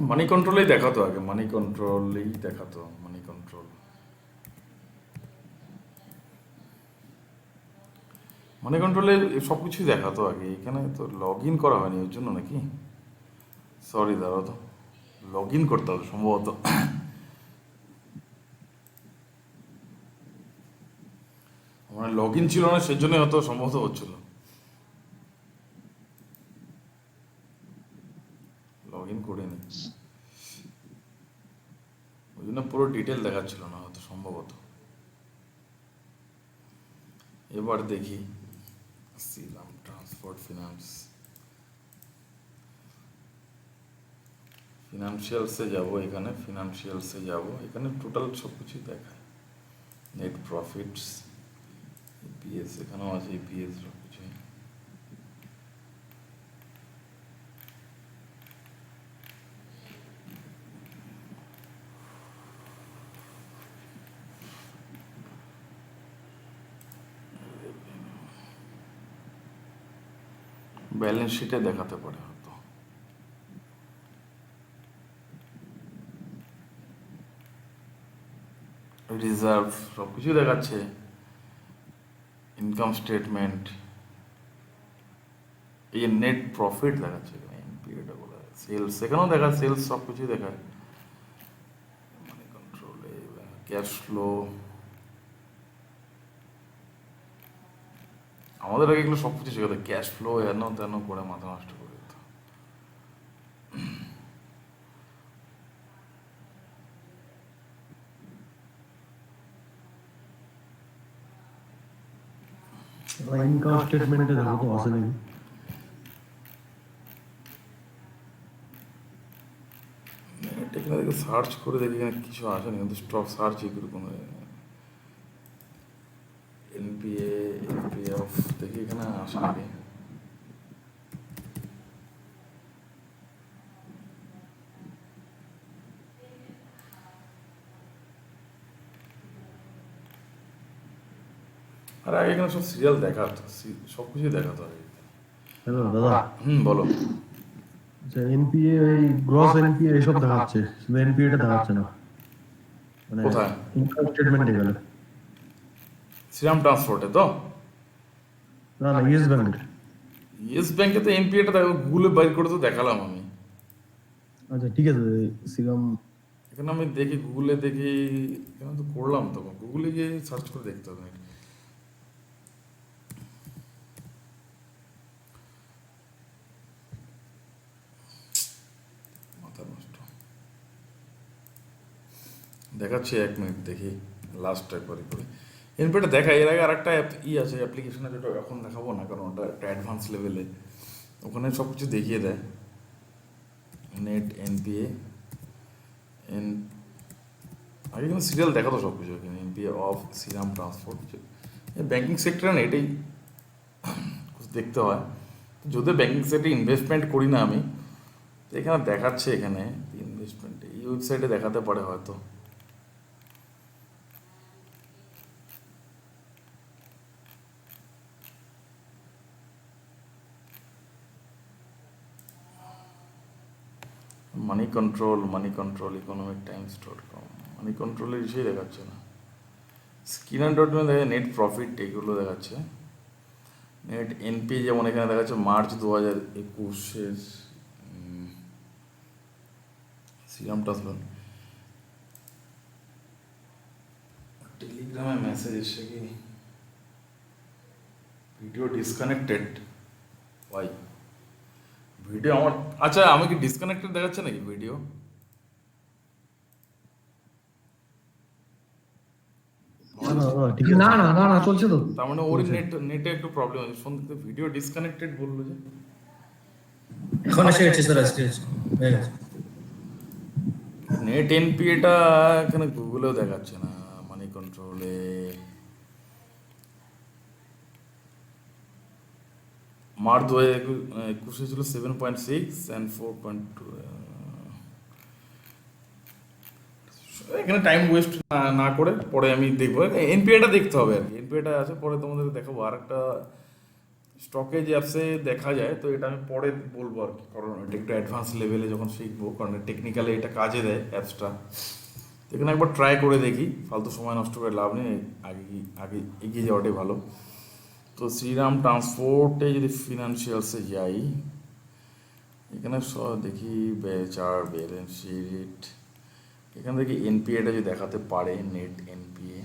মানি কন্ট্রোলেই দেখাতো আগে, মানি কন্ট্রোলেই দেখাতো, মানি কন্ট্রোল, মানি কন্ট্রোলে সব কিছুই দেখাতো আগে, এখানে তো লগ ইন করা হয়নি ওর জন্য নাকি। সরি, দাঁড়াও তো, লগ ইন করতে হবে সম্ভবত। আমার লগ ইন ছিল না, সেজন্য হয়তো সম্ভবত হচ্ছিল। লগ ইন করিনি, ওই জন্য পুরো ডিটেল দেখাচ্ছিল না হয়তো সম্ভবত। এবার দেখি শ্রীরাম ট্রান্সপোর্ট ফিনান্স, ফিনান্সিয়ালসে যাব, এখানে ফিনান্সিয়ালসে যাব, এখানে টোটাল সব কিছুই দেখায়। নেট প্রফিটস, ইপিএস এখানেও আছে, ইপিএস সব কিছুই। ব্যালেন্স শিটে দেখাতে পারে হয়তো। রিজার্ভ সব কিছুই দেখাচ্ছে, ইনকাম স্টেটমেন্ট, এই নেট প্রফিট দেখাচ্ছে, এনপিএটা বলা হয়, সেলস এখানেও দেখায়, সেলস সব কিছুই দেখায়। মানি কন্ট্রোলে ক্যাশ ফ্লো, আমাদের আগে এগুলো সব কিছু শেখাতো, ক্যাশ ফ্লো হেন তেন করে মাথা নষ্ট করে দিত। ইনকাম স্টেটমেন্টে দেখো তো আছে নাকি। এখানে দেখে সার্চ করে দেখি এখানে কিছু আসেনি, কিন্তু স্টক সার্চ এগুলো কোনো এনপিএ, এনপিএফ দেখি এখানে আসে নাকি। আর আগে এখানে সব সিরিয়াল দেখাতো, সব কিছুই দেখাতো আগে। হ্যালো দাদা, বলো। আচ্ছা এনপিএ, এই গ্রস এনপিএ এসব দেখাচ্ছে, শুধু এনপিএটা দেখাচ্ছে না, মানে কোথায়? ইনকাম স্টেটমেন্টে গেলে। শ্রীরাম ট্রান্সপোর্টে তো? না না, ইয়েস ব্যাংক। ইয়েস ব্যাংকে তো এনপিএটা দেখো, গুগলে বাইর করে তো দেখালাম আমি। আচ্ছা ঠিক আছে, শ্রীরাম। এখানে আমি দেখি, গুগলে দেখি, এখানে তো করলাম, তো গুগলে গিয়ে সার্চ করে দেখতে হবে। মাথা নষ্ট, দেখাচ্ছি 1 মিনিট দেখি, লাস্ট একবারই করে এনপিএটা দেখা। এর আগে আরেকটা আছে অ্যাপ্লিকেশনে, যেটা এখন দেখাবো না কারণ ওটা একটা অ্যাডভান্স লেভেলে, ওখানে সব কিছু দেখিয়ে দেয়। নেট এনপিএ, এন আগে কিন্তু সিরিয়াল দেখাতো সব কিছু, এখানে NPA of Shriram transport. Banking সেক্টরে না এটাই দেখতে হয়, যদি ব্যাঙ্কিং সেক্টরে ইনভেস্টমেন্ট করি না আমি, তো এখানে দেখাচ্ছে, এখানে ইনভেস্টমেন্ট এই ওয়েবসাইটে দেখাতে পারে হয়তো। মানি কন্ট্রোল ইকোনমিক টাইমস.com, মানি কন্ট্রোলের কিছুই দেখাচ্ছে না। স্কিনার.com দেখে নেট প্রফিট এগুলো দেখাচ্ছে। নেট এনপি যেমন এখানে দেখাচ্ছে মার্চ 2021-এর শ্রীরাম ট্রান্সপোর্ট। টেলিগ্রামে মেসেজ এসে কি ভিডিও ডিসকানেক্টেড, ওয়াই ভিডিও আমার, আচ্ছা আমি কি ডিসকানেক্টেড দেখাচ্ছে নাকি ভিডিও? না না না, ঠিক আছে। না না না না, চলছে তো। তার মানে ওর নেটে একটু প্রবলেম আছে, শুনতে ভিডিও ডিসকানেক্টেড বললো যে। এখন এসে গেছে স্যার, আজকে হয়ে গেছে। নেট এনপিএটা এখানে গুগলেও দেখাচ্ছে না, মানি কন্ট্রোলে। মার্চ 2021 ছিল 7.6 অ্যান্ড 4.2। এখানে টাইম ওয়েস্ট না করে পরে আমি দেখবো, এনপিএটা দেখতে হবে আর কি। এনপিএটা আছে, পরে তোমাদের দেখাবো। আর একটা স্টকে যে অ্যাপসে দেখা যায়, তো এটা আমি পরে বলবো আর কি, কারণ এটা একটু অ্যাডভান্স লেভেলে যখন শিখবো, কারণ টেকনিক্যালি এটা কাজে দেয় অ্যাপসটা। এখানে একবার ট্রাই করে দেখি, ফালতু সময় নষ্ট করে লাভ নেই, আগে আগে এগিয়ে যাওয়াটাই ভালো। তো তো শ্রীরাম ট্রান্সপোর্টে যদি ফিনান্সিয়ালসে যাই, এখানে সব দেখি চার ব্যালেন্স শিট, এখান থেকে এনপিএটা যদি দেখাতে পারে, নেট এনপিএ,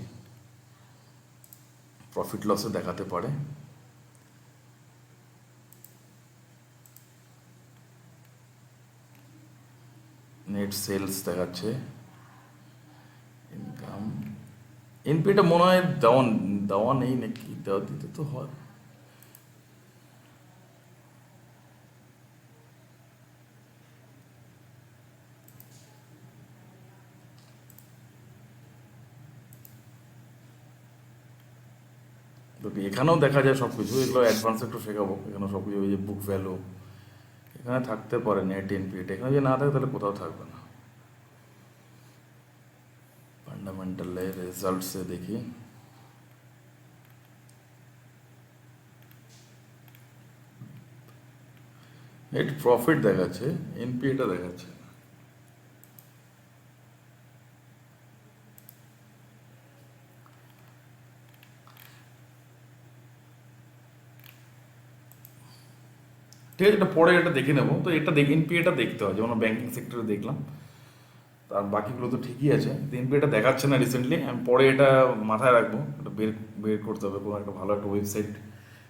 প্রফিট লসে দেখাতে পারে। নেট সেলস দেখাচ্ছে, ইনকাম, এনপিএটা মনে হয় দেওয়া দেওয়া নেই নাকি, দেওয়া দিতে তো হয়। তো এখানেও দেখা যায় সব কিছু, এগুলো অ্যাডভান্স একটু শেখাবো। এখানে সব কিছু, ওই যে বুক ভ্যালু এখানে থাকতে পারে, নেট এনপিএটা এখানে যদি না থাকে তাহলে কোথাও থাকবে না। ফান্ডামেন্টালে রেজাল্টসে দেখি, নেট প্রফিট দেখাচ্ছে, এনপিএটা দেখাচ্ছে না। ঠিক আছে, এটা পরে এটা দেখে নেবো। তো এটা দেখে এনপিএটা দেখতে হয়, যেমন ব্যাংকিং সেক্টরে দেখলাম, তার বাকিগুলো তো ঠিকই আছে। এনপিএটা দেখাচ্ছে না রিসেন্টলি, আমি পরে এটা মাথায় রাখবো, এটা বের বের করতে হবে কোনো একটা ভালো একটা ওয়েবসাইট।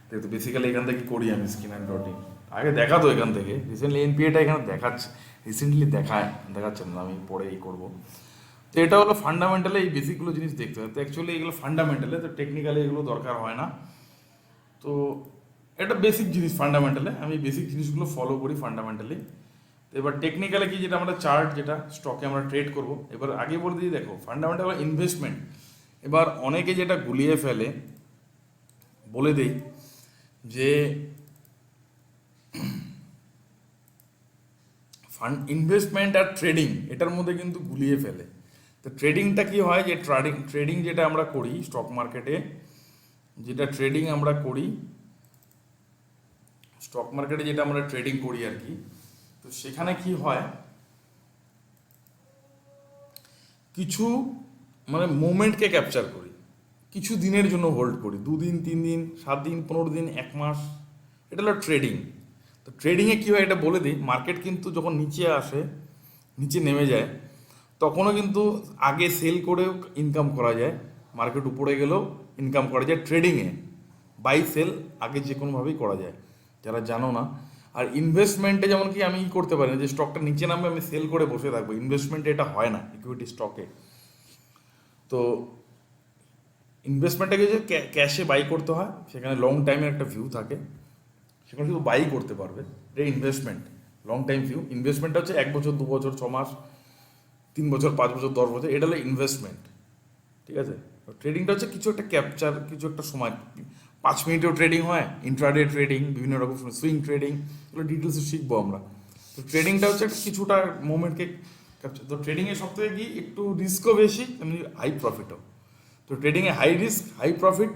তো বেসিক্যালি এখান থেকে করি আমি, Skin&Dotting আগে দেখাতো এখান থেকে, রিসেন্টলি এনপিএটা এখানে দেখাচ্ছে, রিসেন্টলি দেখাচ্ছে না, আমি পরে এই করবো। তো এটা হলো ফান্ডামেন্টালে এই বেসিকগুলো জিনিস দেখতে হয়। তো অ্যাকচুয়ালি এগুলো ফান্ডামেন্টালে, তো টেকনিক্যালি এগুলো দরকার হয় না। তো এটা বেসিক জিনিস ফান্ডামেন্টালে, আমি বেসিক জিনিসগুলো ফলো করি ফান্ডামেন্টালি। তো এবার টেকনিক্যালি কি, যেটা আমরা চার্ট, যেটা স্টকে আমরা ট্রেড করব, এবার আগে বলে দিই, দেখো ফান্ডামেন্টাল ইনভেস্টমেন্ট। এবার অনেকে যেটা গুলিয়ে ফেলে, বলে দেই যে ফান্ড ইনভেস্টমেন্ট আর ট্রেডিং, এটার মধ্যে কিন্তু গুলিয়ে ফেলে। তো ট্রেডিংটা কি হয়, যে ট্রেডিং যেটা আমরা করি স্টক মার্কেটে, যেটা ট্রেডিং আমরা করি স্টক মার্কেটে, যেটা আমরা ট্রেডিং করি আর কি, তো সেখানে কি হয়, কিছু মানে মুভমেন্টকে ক্যাপচার করি, কিছু দিনের জন্য হোল্ড করি, 2 দিন 3 দিন 7 দিন 15 দিন 1 মাস, এটা হলো ট্রেডিং। তো ট্রেডিংয়ে কী হয় এটা বলে দিই, মার্কেট কিন্তু যখন নিচে আসে, নিচে নেমে যায়, তখনও কিন্তু আগে সেল করেও ইনকাম করা যায়, মার্কেট উপরে গেলেও ইনকাম করা যায় ট্রেডিংয়ে, বাই সেল আগে যে কোনোভাবেই করা যায়, যারা জানো না। আর ইনভেস্টমেন্টে যেমন কি আমি করতে পারি না, যে স্টকটা নিচে নামবে আমি সেল করে বসে থাকবো, ইনভেস্টমেন্টে এটা হয় না ইকুইটি স্টকে। তো ইনভেস্টমেন্টটাকে যে ক্যাশে বাই করতে হয়, সেখানে লং টাইমের একটা ভিউ থাকে, সেখানে শুধু বাই করতে পারবে, এটা ইনভেস্টমেন্ট, লং টাইম ভিউ। ইনভেস্টমেন্টটা হচ্ছে 1 বছর 2 বছর 6 মাস 3 বছর 5 বছর 10 বছর, এটা হলো ইনভেস্টমেন্ট, ঠিক আছে। ট্রেডিংটা হচ্ছে কিছু একটা ক্যাপচার, কিছু একটা সময়, 5 মিনিটেও ট্রেডিং হয়, ইন্ট্রাডে ট্রেডিং, বিভিন্ন রকম সুইং ট্রেডিং, এগুলো ডিটেলসে শিখবো আমরা। তো ট্রেডিংটা হচ্ছে কিছুটা মোমেন্টকে ক্যাপচার। তো ট্রেডিংয়ে সব থেকে কি, একটু রিস্কও বেশি, এমনি হাই প্রফিটও। তো ট্রেডিংয়ে হাই রিস্ক হাই প্রফিট,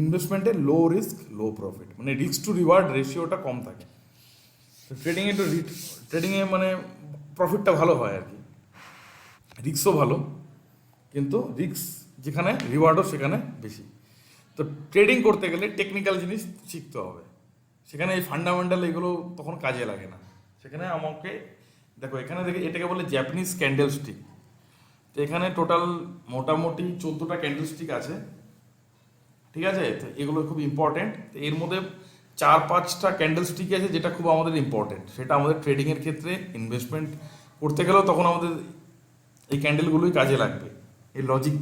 ইনভেস্টমেন্টে লো রিস্ক লো প্রফিট, মানে রিস্ক টু রিওয়ার্ড রেশিওটা কম থাকে। তো ট্রেডিংয়ে মানে প্রফিটটা ভালো হয় আর কি, রিস্কও ভালো, কিন্তু রিস্ক যেখানে, রিওয়ার্ডও সেখানে বেশি। তো ট্রেডিং করতে গেলে টেকনিক্যাল জিনিস শিখতে হবে, সেখানে এই ফান্ডামেন্টাল এগুলো তখন কাজে লাগে না। সেখানে আমাকে দেখো, এখানে দেখে এটাকে বলে জাপানিজ ক্যান্ডেল স্টিক। তো এখানে টোটাল মোটামুটি 14টা ক্যান্ডেল স্টিক আছে, ঠিক আছে। তো এগুলো খুব ইম্পর্টেন্ট। তো এর মধ্যে 4-5টা ক্যান্ডেল স্টিক আছে যেটা খুব আমাদের ইম্পর্টেন্ট, সেটা আমাদের ট্রেডিংয়ের ক্ষেত্রে, ইনভেস্টমেন্ট করতে গেলেও তখন আমাদের এই ক্যান্ডেলগুলোই কাজে লাগবে, এই লজিক।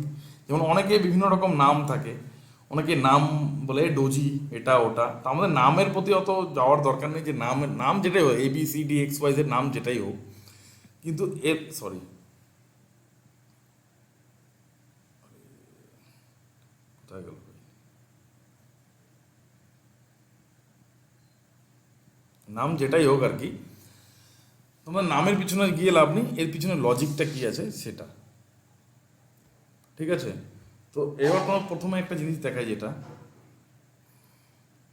যেমন অনেকে বিভিন্ন রকম নাম থাকে, অনেকে নাম বলে ডোজি, এটা ওটা, তো আমাদের নামের প্রতি অত যাওয়ার দরকার নেই, যে নাম যেটাই হোক, ABCDXYZ নাম যেটাই হোক, কিন্তু সরি, কোথায় গেল, নাম যেটাই হোক আর কি, তোমার নামের পিছনে গিয়ে লাভ নেই, এর পিছনে লজিকটা কি আছে সেটা, ঠিক আছে। তো এবার তোমার প্রথমে একটা জিনিস দেখায়, যেটা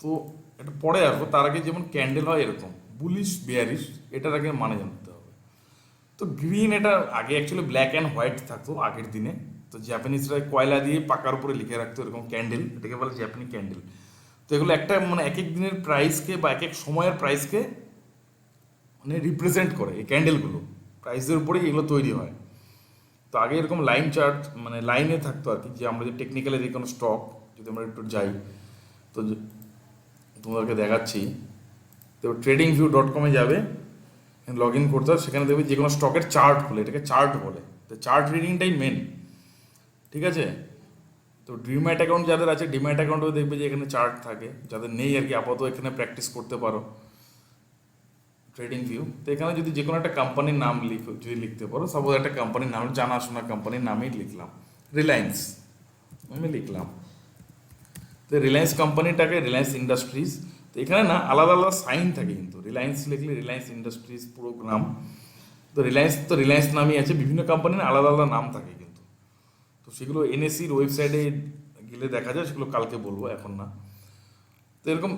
তো এটা পরে আসবো, তার আগে যেমন ক্যান্ডেল হয় এরকম বুলিশ বেয়ারিশ, এটার আগে মানে জানতে হবে। তো গ্রিন, এটা আগে অ্যাকচুয়ালি ব্ল্যাক অ্যান্ড হোয়াইট থাকতো আগের দিনে। তো জাপানিজরা কয়লা দিয়ে পাকার উপরে লিখে রাখতো এরকম ক্যান্ডেল, এটাকে বলে জাপানি ক্যান্ডেল। তো এগুলো একটা মানে এক এক দিনের প্রাইসকে বা এক এক সময়ের প্রাইসকে মানে রিপ্রেজেন্ট করে এই ক্যান্ডেলগুলো, প্রাইসের উপরেই এগুলো তৈরি হয়। তো আগে এরকম লাইন চার্ট মানে লাইনে থাকতো আর কি, যে আমরা যে টেকনিক্যালি যে কোনো স্টক যদি আমরা একটু যাই, তো তোমাদেরকে দেখাচ্ছি। তো tradingview.com যাবে, লগ ইন করতে হবে, সেখানে দেখবে যে কোনো স্টকের চার্ট খুলে, এটাকে চার্ট বলে। তো চার্ট রিডিংটাই মেন, ঠিক আছে। তো ডিম্যাট অ্যাকাউন্ট যাদের আছে, ডিম্যাট অ্যাকাউন্টেও দেখবে যে এখানে চার্ট থাকে, যাদের নেই আর কি আপাতত এখানে প্র্যাকটিস করতে পারো ট্রেডিং ভিউ। তো এখানে যদি যে কোনো একটা কোম্পানির নাম যদি লিখতে পারো, সাপোজ একটা কোম্পানির নাম, জানাশোনা কোম্পানির নামই লিখলাম, রিলায়েন্স আমি লিখলাম। তো রিলায়েন্স কোম্পানিটাকে রিলায়েন্স ইন্ডাস্ট্রিজ, তো এখানে না আলাদা আলাদা সাইন থাকে, কিন্তু রিলায়েন্স লিখলে রিলায়েন্স ইন্ডাস্ট্রিজ পুরো নাম। তো রিলায়েন্স নামই আছে, বিভিন্ন কোম্পানির আলাদা আলাদা নাম থাকে কিন্তু। তো সেগুলো এনএসির ওয়েবসাইটে গেলে দেখা যায়, সেগুলো কালকে বলবো, এখন না। তো এরকম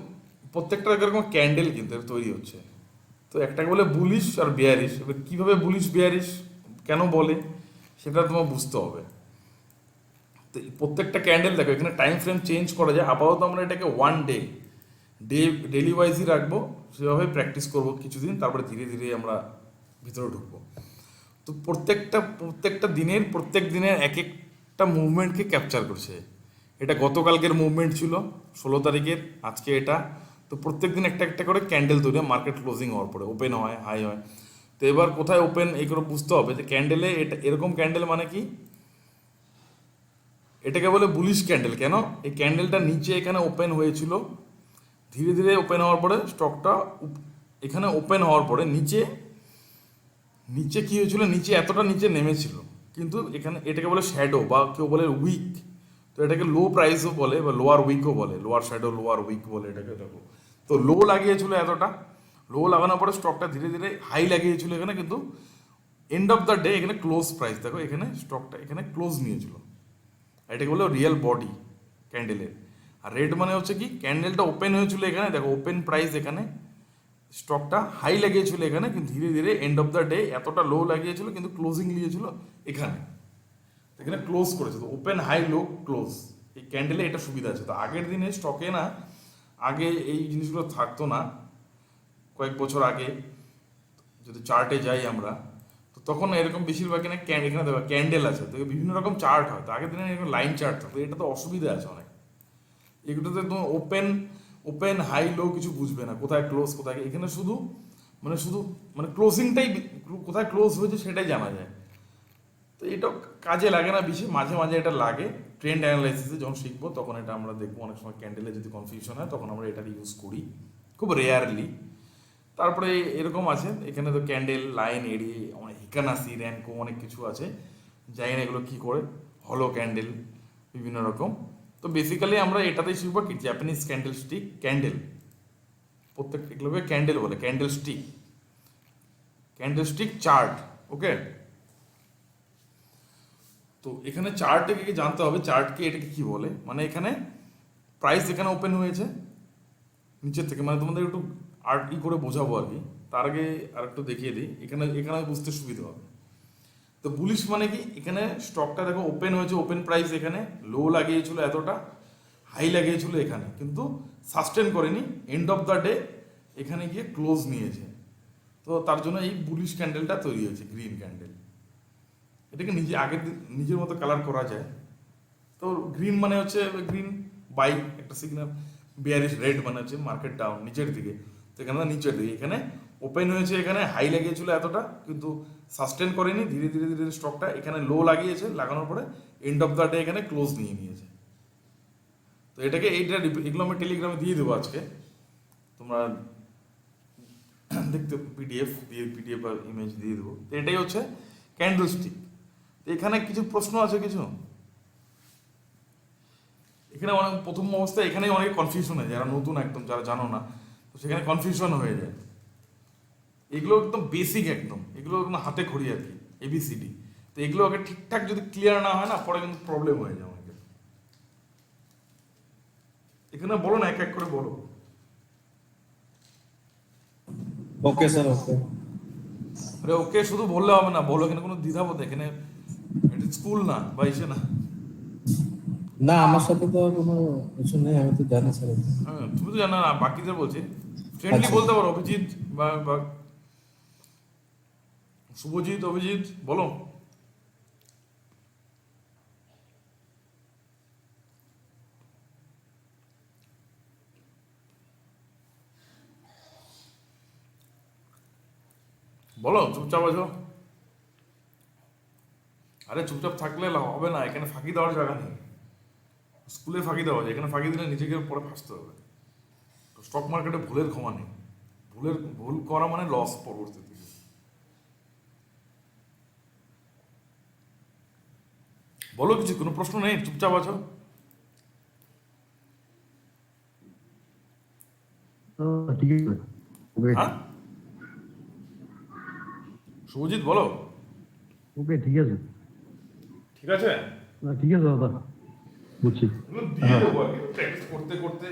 প্রত্যেকটা এরকম ক্যান্ডেল কিন্তু তৈরি হচ্ছে। তো একটাকে বলে বুলিশ আর বিয়ারিশ। এবার কীভাবে বুলিশ বিয়ারিশ কেন বলে সেটা তোমার বুঝতে হবে। তো প্রত্যেকটা ক্যান্ডেল দেখো, এখানে টাইম ফ্রেম চেঞ্জ করা যায়। আপাতত আমরা এটাকে ডেলি ওয়াইজই রাখবো, সেভাবে প্র্যাকটিস করবো কিছুদিন, তারপরে ধীরে ধীরে আমরা ভিতরে ঢুকবো। তো প্রত্যেকটা প্রত্যেক দিনের এক একটা মুভমেন্টকে ক্যাপচার করছে। এটা গতকালকের মুভমেন্ট ছিল 16 তারিখের, আজকে এটা। তো প্রত্যেক দিন একটা একটা করে ক্যান্ডেল তৈরি হয়, মার্কেট ক্লোজিং হওয়ার পরে ওপেন হয়, হাই হয়। তো এবার কোথায় ওপেন এইগুলো বুঝতে হবে, যে ক্যান্ডেলে এটা এরকম ক্যান্ডেল মানে কি, এটাকে বলে বুলিশ ক্যান্ডেল। কেন? এই ক্যান্ডেলটা নিচে এখানে ওপেন হয়েছিল, ধীরে ধীরে ওপেন হওয়ার পরে স্টকটা এখানে ওপেন হওয়ার পরে নিচে কী হয়েছিল, নিচে এতটা নিচে নেমেছিল, কিন্তু এখানে এটাকে বলে শ্যাডো বা কেউ বলে উইক। তো এটাকে লো প্রাইসও বলে বা লোয়ার উইকও বলে, লোয়ার শ্যাডো লোয়ার উইক বলে এটাকে। দেখো, তো লো লাগিয়েছিল এতটা, লো লাগানোর পরে স্টকটা ধীরে ধীরে হাই লাগিয়েছিল এখানে, কিন্তু এন্ড অফ দ্য ডে এখানে ক্লোজ প্রাইস দেখো, এখানে স্টকটা এখানে ক্লোজ নিয়েছিল। এটাকে বলে রিয়েল বডি ক্যান্ডেলের। আর রেড মানে হচ্ছে কি, ক্যান্ডেলটা ওপেন হয়েছিল এখানে, দেখো ওপেন প্রাইস এখানে, স্টকটা হাই লাগিয়েছিল এখানে, কিন্তু ধীরে ধীরে এন্ড অফ দ্য ডে এতটা লো লাগিয়েছিল, কিন্তু ক্লোজিং নিয়েছিল এখানে, এখানে ক্লোজ করেছে। তো ওপেন হাই লো ক্লোজ, এই ক্যান্ডেলে এটা সুবিধা আছে। তো আগের দিনে স্টকে না, আগে এই জিনিসগুলো থাকতো না, কয়েক বছর আগে যদি চার্টে যাই আমরা, তো তখন এরকম বেশিরভাগ এখানে দেখো ক্যান্ডেল আছে, তো বিভিন্ন রকম চার্ট হয়। তো আগের দিনে এরকম লাইন চার্ট থাকতো, এটা তো অসুবিধা আছে অনেক। এগুলোতে তোমার ওপেন হাই লো কিছু বুঝবে না, কোথায় ক্লোজ কোথায়, এখানে শুধু মানে ক্লোজিংটাই, কোথায় ক্লোজ হয়েছে সেটাই জানা যায়। তো এটা কাজে লাগে না বেশি, মাঝে মাঝে এটা লাগে ট্রেন্ড অ্যানালাইসিসে যখন শিখবো, তখন এটা আমরা দেখবো। অনেক সময় ক্যান্ডেলে যদি কনফিউশন হয়, তখন আমরা এটার ইউজ করি, খুব রেয়ারলি। তারপরে এরকম আছে এখানে, তো ক্যান্ডেল লাইন এড়িয়ে অনেক হিকানাসি র্যানকো অনেক কিছু আছে, জানি না এগুলো কী করে, হলো ক্যান্ডেল বিভিন্ন রকম। তো বেসিক্যালি আমরা এটাতেই শিখবো কি, জাপানিজ ক্যান্ডেল স্টিক, ক্যান্ডেল প্রত্যেকটা এগুলোকে ক্যান্ডেল বলে, ক্যান্ডেল স্টিক চার্ট। ওকে, তো এখানে চার্টটাকে কি জানতে হবে, চার্টকে এটাকে কি বলে, মানে এখানে প্রাইস এখানে ওপেন হয়েছে নিচের থেকে, মানে তোমাদের একটু আর কি করে বোঝাবো আর কি, তার আগে আর একটু দেখিয়ে দিই, এখানে বুঝতে সুবিধা হবে। তো বুলিশ মানে কি, এখানে স্টকটা দেখো ওপেন হয়েছে, ওপেন প্রাইস এখানে লো লাগিয়েছিল এতটা, হাই লাগিয়েছিল এখানে, কিন্তু সাস্টেন করেনি, এন্ড অফ দ্য ডে এখানে গিয়ে ক্লোজ নিয়েছে। তো তার জন্য এই বুলিশ ক্যান্ডেলটা তৈরি হয়েছে, গ্রিন ক্যান্ডেল। এটাকে নিজের মতো কালার করা যায়। তো গ্রিন মানে হচ্ছে গ্রিন বাই একটা সিগন্যাল, বিয়ারিশ রেড মানে হচ্ছে মার্কেট ডাউন নিচের দিকে। তো এখানে নিচের দিকে এখানে ওপেন হয়েছে, এখানে হাই লাগিয়েছিল এতটা, কিন্তু সাস্টেন করেনি, ধীরে ধীরে ধীরে স্টকটা এখানে লো লাগিয়েছে, লাগানোর পরে এন্ড অফ দ্য ডে এখানে ক্লোজ নিয়েছে। তো এটাকে এগুলো আমি টেলিগ্রামে দিয়ে দেবো আজকে, তোমরা দেখতে পিডিএফ বা ইমেজ দিয়ে দেবো। তো এটাই হচ্ছে ক্যান্ডেল স্টিক। তো এখানে কিছু প্রশ্ন আছে, কিছু এখানে অনেক প্রথম অবস্থায় এখানে অনেক কনফিউশন হয়, যারা নতুন একদম, যারা জানো না, তো সেখানে কনফিউশন হয়ে যায়। এগুলো একদম বেসিক, একদম এগুলো একদম হাতে খড়ি আর কি, ABCD। তো এগুলো আগে ঠিকঠাক যদি ক্লিয়ার না হয় না, পরে কিন্তু প্রবলেম হয়ে যায় অনেকের। এখানে বলো না, এক এক করে বলো। ওকে স্যার, ওকে। আরে ওকে শুধু বললে হবে না, বলো, এখানে কোনো দ্বিধাবোধ, এখানে এটা স্কুল না বা এসে না। না আমার সাথে তো কোনো কিছু নেই, আমি তো জানি স্যার। হ্যাঁ, তুমি তো জানো না, বাকিদের বলছি ফ্রেন্ডলি আচ্ছা বলতে পারো, অভিজিৎ বা শুভজিৎ, অভিজিৎ বলো। বলো, চুপচাপ আছো। আরে চুপচাপ থাকলে হবে না, এখানে ফাঁকি দেওয়ার জায়গা নেই। স্কুলে ফাঁকি দেওয়া যায়, এখানে ফাঁকি দিলে নিজেকে পরে ফাঁসতে হবে। তো স্টক মার্কেটে ভুলের ক্ষমা নেই। ভুল করা মানে লস পরবর্তীতে। বলো কিছু, কোনো প্রশ্ন নেই, চুপচাপ আছো। ঠিক আছে, ওকে। হ্যাঁ, শুভজিৎ বলো। ওকে, ঠিক আছে। ঠিক আছে, না, ঠিক আছে দাদা, বুঝছি। এগুলো দিয়ে দেবো আর কি, প্র্যাকটিস করতে করতে।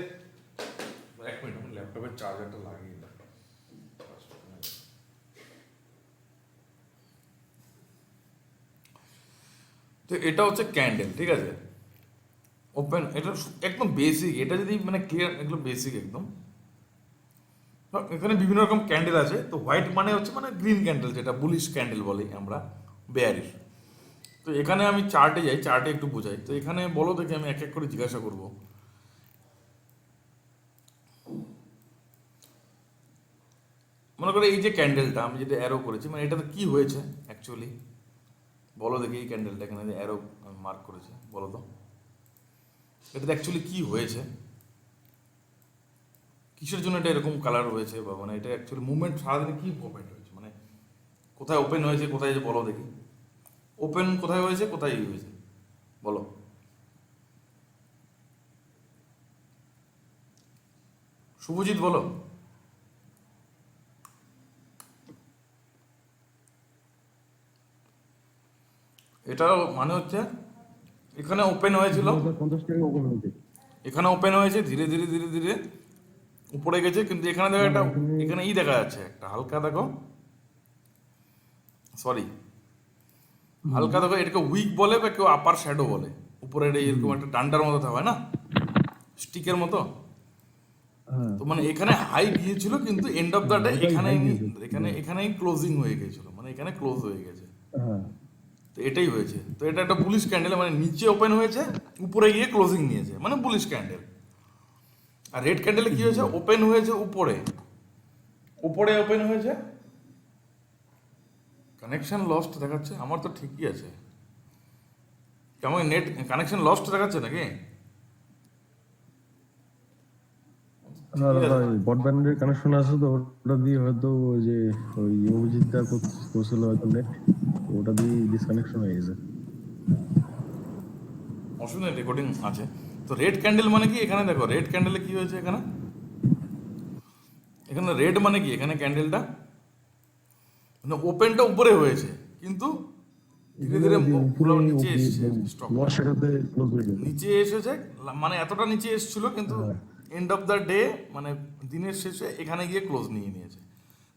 এক মিনিট, আমার ল্যাপটপের চার্জারটা লাগিয়ে দাও। তো এটা হচ্ছে ক্যান্ডেল, ঠিক আছে। ওপেন, এটা একদম বেসিক, এটা যদি মানে ক্লিয়ার, এগুলো বেসিক একদম। তো এখানে বিভিন্ন রকম ক্যান্ডেল আছে। তো হোয়াইট মানে হচ্ছে মানে গ্রিন ক্যান্ডেল, যেটা বুলিশ ক্যান্ডেল বলি আমরা, বেয়ারিশ। তো এখানে আমি চার্টে যাই, চার্টে একটু বোঝাই। তো এখানে বলো দেখি, আমি এক এক করে জিজ্ঞাসা করবো। মনে করো এই যে ক্যান্ডেলটা আমি যেটা অ্যারো করেছি, মানে এটাতে কি হয়েছে অ্যাকচুয়ালি, বলো দেখি। এই ক্যান্ডেলটা এখানে যে অ্যারো মার্ক করেছে, বলো তো এটাতে অ্যাকচুয়ালি কি হয়েছে, কিসের জন্য এটা এরকম কালার হয়েছে, বা মানে এটা অ্যাকচুয়ালি মুভমেন্ট সারাদিনে কি মুভমেন্ট হয়েছে, মানে কোথায় ওপেন হয়েছে, কোথায় যে, বলো দেখি। ওপেন কোথায় হয়েছে, কোথায় ই হয়েছে, বলো। শুভজিৎ বলো। এটার মানে হচ্ছে এখানে ওপেন হয়েছিল, 50 টাকা ওপেন হয়েছে। এখানে ওপেন হয়েছে, ধীরে ধীরে ধীরে ধীরে উপরে গেছে, কিন্তু এখানে দেখো না, একটা, এখানে এখানে ই দেখা যাচ্ছে একটা হালকা, দেখো, সরি, হালকা দেখো, এটাকে উইক বলে বা কেউ আপার শ্যাডো বলে। উপরে এটা এরকম একটা ডান্ডার মতো থাকে, হয় না, স্টিকের মতো। হ্যাঁ, তো মানে এখানে হাই গিয়েছিল, কিন্তু এন্ড অফ দ্য ডে ওটাই এখানে হাই দিয়েছে। এখানেই ক্লোজিং হয়ে গেছিল, মানে এখানে ক্লোজ হয়ে গেছে। হ্যাঁ, তো এটাই হয়েছে। তো এটা একটা বুলিশ ক্যান্ডেল, মানে নিচে ওপেন হয়েছে, উপরে গিয়ে ক্লোজিং নিয়েছে, মানে বুলিশ ক্যান্ডেল। আর রেড ক্যান্ডেলে কি হয়েছে, ওপেন হয়েছে উপরে, উপরে ওপেন হয়েছে। কানেকশন লস্ট দেখাচ্ছে, আমার তো ঠিকই আছে। কেমন নেট কানেকশন লস্ট দেখাচ্ছে নাকি? না ঠিকই দাদা, আছে। ব্রডব্যান্ডের কানেকশন আছে তো, ওটা দিয়ে হয়তো ওই যে ওই অভিজিৎটা করছিল হয়তো নেট, ওটা দিয়ে ডিসকানেকশন হয়ে গেছে। অসুবিধা নেই, রেকর্ডিং আছে। তো রেড ক্যান্ডেল মানে কি, এখানে দেখো রেড ক্যান্ডেলে কি হয়েছে, এখানে এখানে রেড মানে কি, এখানে ক্যান্ডেলটা মানে ওপেনটা উপরে হয়েছে, কিন্তু ধীরে এখানে ধীরে ওই যে পুরো উপরে নিচে এসছে স্টকটা। লোয়ার সাথে ক্লোজ হয়ে গেছে। নিচে এসেছে, মানে এতটা নিচে এসেছিল, কিন্তু হ্যাঁ, এন্ড অফ দ্য ডে মানে দিনের শেষে এখানে গিয়ে ক্লোজ নিয়ে নিয়েছে।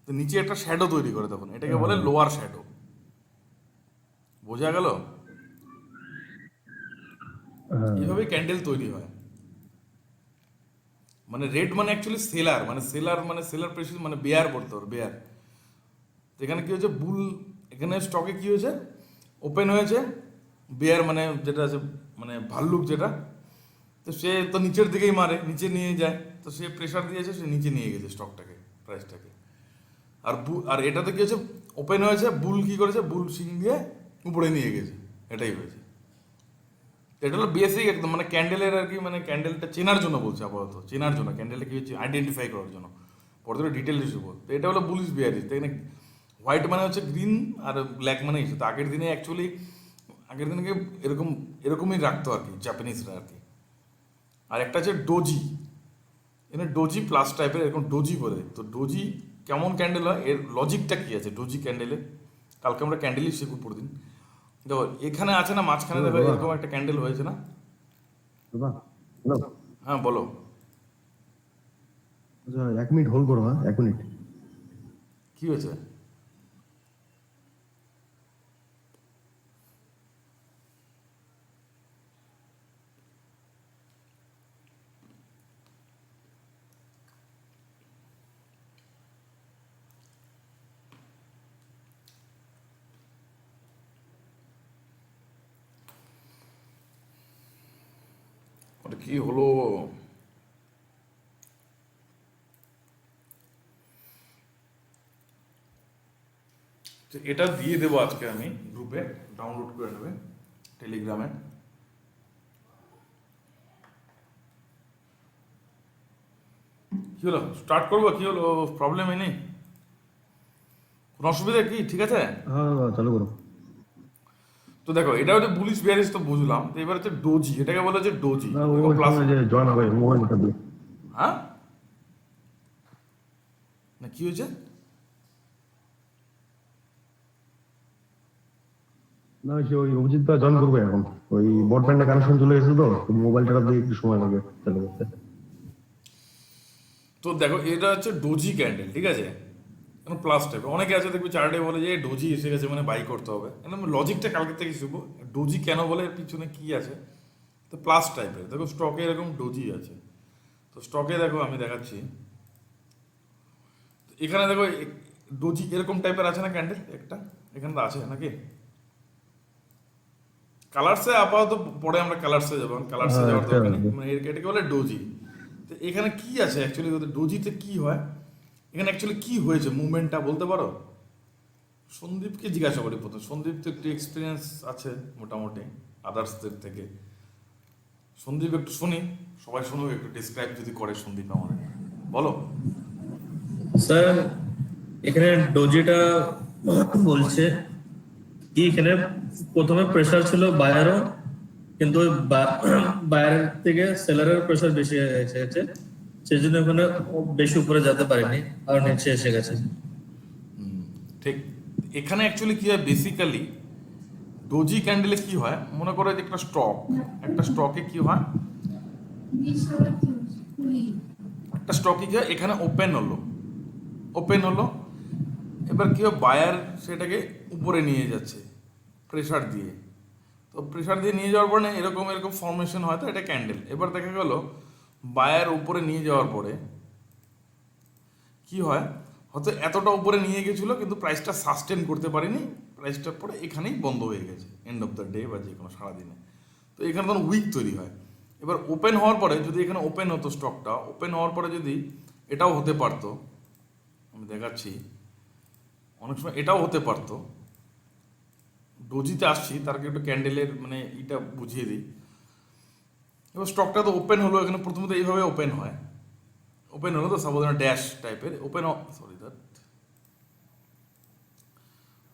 তো নিচে একটা শ্যাডো তৈরি করে, তখন এটাকে বলে হ্যাঁ, লোয়ার শ্যাডো। বোঝা গেল? হ্যাঁ, এইভাবেই ক্যান্ডেল তৈরি হয়। মানে রেড মানে অ্যাকচুয়ালি সেলার, মানে সেলার মানে সেলার প্রেসিস, মানে বেয়ার পড়তে হবে, বেয়ার। তো এখানে কি হয়েছে, বুল, এখানে স্টকে কি হয়েছে, ওপেন হয়েছে, বেয়ার মানে যেটা আছে, মানে ভাল্লুক যেটা। তো সে তো নিচের দিকেই মারে, নিচে নিয়ে যায়। তো সে প্রেশার দিয়েছে, সে নিচে নিয়ে গেছে স্টকটাকে, প্রাইসটাকে। আর এটাতে কি হয়েছে, ওপেন হয়েছে, বুল কি করেছে, বুল সিং দিয়ে উপরে নিয়ে গেছে, এটাই হয়েছে। এটা হলো বেসিক একদম, মানে ক্যান্ডেলের আর কি, মানে ক্যান্ডেলটা চেনার জন্য বলছে আপাতত, চেনার জন্য ক্যান্ডেলটা কি হচ্ছে আইডেন্টিফাই করার জন্য, পরে ডিটেল হিসেবে বল। তো এটা হলো বুলিশ বিয়ারিশ। তো এখানে হোয়াইট মানে হচ্ছে গ্রিন, আর ব্ল্যাক মানে হিসেবে। তো আগের দিনে অ্যাকচুয়ালি, আগের দিনকে এরকম এরকমই রাখতো আর কি জাপানিজরা আর কি। আর একটা আছে ডোজি, এখানে ডোজি প্লাস টাইপের এরকম ডোজি বলে। তো ডোজি কেমন ক্যান্ডেল হয়, এর লজিকটা কি আছে ডোজি ক্যান্ডেলে, কালকে আমরা ক্যান্ডেলই শিখব পরদিন। দেখো এখানে আছে না, মাঝখানে দেখো দাদা, এরকম একটা ক্যান্ডেল হয়েছে না। দাদা, হ্যালো। হ্যাঁ বলো। আচ্ছা, 1 মিনিট হোল্ড করো, হ্যাঁ, 1 মিনিট। কি হয়েছে? কি হলো? তো এটা দিয়ে দেবো আজকে আমি গ্রুপে, ডাউনলোড করে নেবে টেলিগ্রামে। কি হলো, স্টার্ট করবো? কি হলো, প্রবলেম নেই, কোনো অসুবিধা কি? ঠিক আছে। হ্যাঁ চালু করো। তো দেখো, এটা হচ্ছে বুলিশ বিয়ারিশ তো বুঝলাম, তো এবার হচ্ছে ডোজি, এটাকে বলা হচ্ছে ডোজি। না দেখো প্লাস, ওখানে যে জয়েন হবে মোবাইলটা দিয়ে। হ্যাঁ না কি হয়েছে? না সে ওই অভিজিৎ জয়েন করবে এখন, ওই ব্রডব্যান্ডে কানেকশন চলে গেছে তো মোবাইলটা দিয়ে একটু সময় লাগবে চালু করতে। তো দেখো, এটা হচ্ছে ডোজি ক্যান্ডেল, ঠিক আছে, এখন প্লাস টাইপের। অনেকে আছে দেখবি চার্টে বলে যে ডোজি এসে গেছে মানে বাই করতে হবে, একদম লজিকটা কালকে থেকে শিখবো ডোজি কেন বলে, এর পিছনে কি আছে। তো প্লাস টাইপের দেখো, স্টকে এরকম ডোজি আছে। তো স্টকে দেখো আমি দেখাচ্ছি, তো এখানে দেখো ডোজি এরকম টাইপের আছে না ক্যান্ডেল একটা, এখানে তো আছে নাকি? কালার্সে আপাতত পরে আমরা কালার্সে যাবো, কালার্সে হ্যাঁ, যাওয়ার একটা দরকার নেই, আছে। মানে এটাকে বলে ডোজি। তো এখানে কি আছে অ্যাকচুয়ালি, ডোজিতে কি হয়, এখানে অ্যাকচুয়ালি কি হয়েছে, মুভমেন্টটা বলতে পারো? সন্দীপকে জিজ্ঞাসা করি প্রথম, সন্দীপ তো একটু এক্সপিরিয়েন্স আছে মোটামুটি আদার্সদের থেকে। সন্দীপ একটু শুনি, সবাই শুনুক, একটু ডিসক্রাইব যদি করে সন্দীপ আমাদের, বলো। স্যার এখানে ডোজিটা বলছে কি, এখানে প্রথমে প্রেসার ছিল বায়ারও, কিন্তু বায়ারের থেকে সেলারের প্রেসার বেশি হয়ে গেছে, সেই জন্য ওখানে ও বেশি উপরে যেতে পারেনি আর নিচে এসে গেছে। ঠিক, এখানে অ্যাকচুয়ালি কি হয় বেসিক্যালি, ডোজি ক্যান্ডেলে কি হয়, মনে করো যে একটা স্টক, একটা স্টকে কি হয়, একটা স্টকে কি হয়, এখানে ওপেন হলো, ওপেন হলো, এবার কি হয়, বায়ার সেটাকে উপরে নিয়ে যাচ্ছে প্রেসার দিয়ে। তো প্রেসার দিয়ে নিয়ে যাওয়ার পরে এরকম এরকম ফর্মেশন হয়, তো এটা ক্যান্ডেল। এবার দেখা গেল বায়ার উপরে নিয়ে যাওয়ার পরে কি হয়, হয়তো এতটা উপরে নিয়ে গেছিলো কিন্তু প্রাইসটা সাস্টেন করতে পারেনি, প্রাইসটার পরে এখানেই বন্ধ হয়ে গেছে এন্ড অফ দ্য ডে বা যে কোনো সারাদিনে। তো এখানে তখন উইক তৈরি হয়। এবার ওপেন হওয়ার পরে যদি এখানে ওপেন হতো স্টকটা, ওপেন হওয়ার পরে যদি এটাও হতে পারতো, আমি দেখাচ্ছি, অনেক সময় এটাও হতে পারতো। ডোজিতে আসছি, তার আগে একটু ক্যান্ডেলের মানে এটা বুঝিয়ে দিই। এবার স্টকটা তো ওপেন হলো, এখানে প্রথমত এইভাবে ওপেন হয়, ওপেন হলো তো সাপোজ ড্যাশ টাইপের ওপেন, সরি দ্যাট,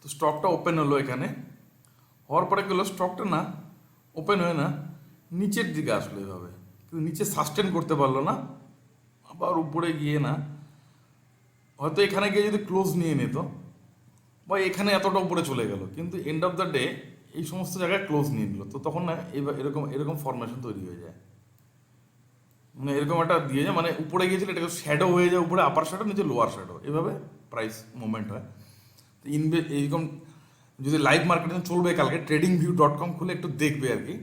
তো স্টকটা ওপেন হলো এখানে, হওয়ার পরে গেলো স্টকটা না ওপেন হয়ে না নিচের দিকে আসলো এইভাবে, কিন্তু নিচে সাস্টেন করতে পারলো না, আবার উপরে গিয়ে না, হয়তো এখানে গিয়ে যদি ক্লোজ নিয়ে নিত বা এখানে এতটা উপরে চলে গেল, কিন্তু এন্ড অফ দ্য ডে এই সমস্ত জায়গায় ক্লোজ নিয়ে নিল, তো তখন না এরকম এরকম ফরমেশন তৈরি হয়ে যায়, মানে এরকম একটা দিয়ে যায়, মানে উপরে গিয়েছিল এটাকে শ্যাডো হয়ে যায়, উপরে আপার শ্যাডো নিচে লোয়ার শ্যাডো, এভাবে প্রাইস মুভমেন্ট হয়। তো এইরকম যদি লাইভ মার্কেটিং চলবে কালকে, tradingview.com খুলে একটু দেখবে আর কি।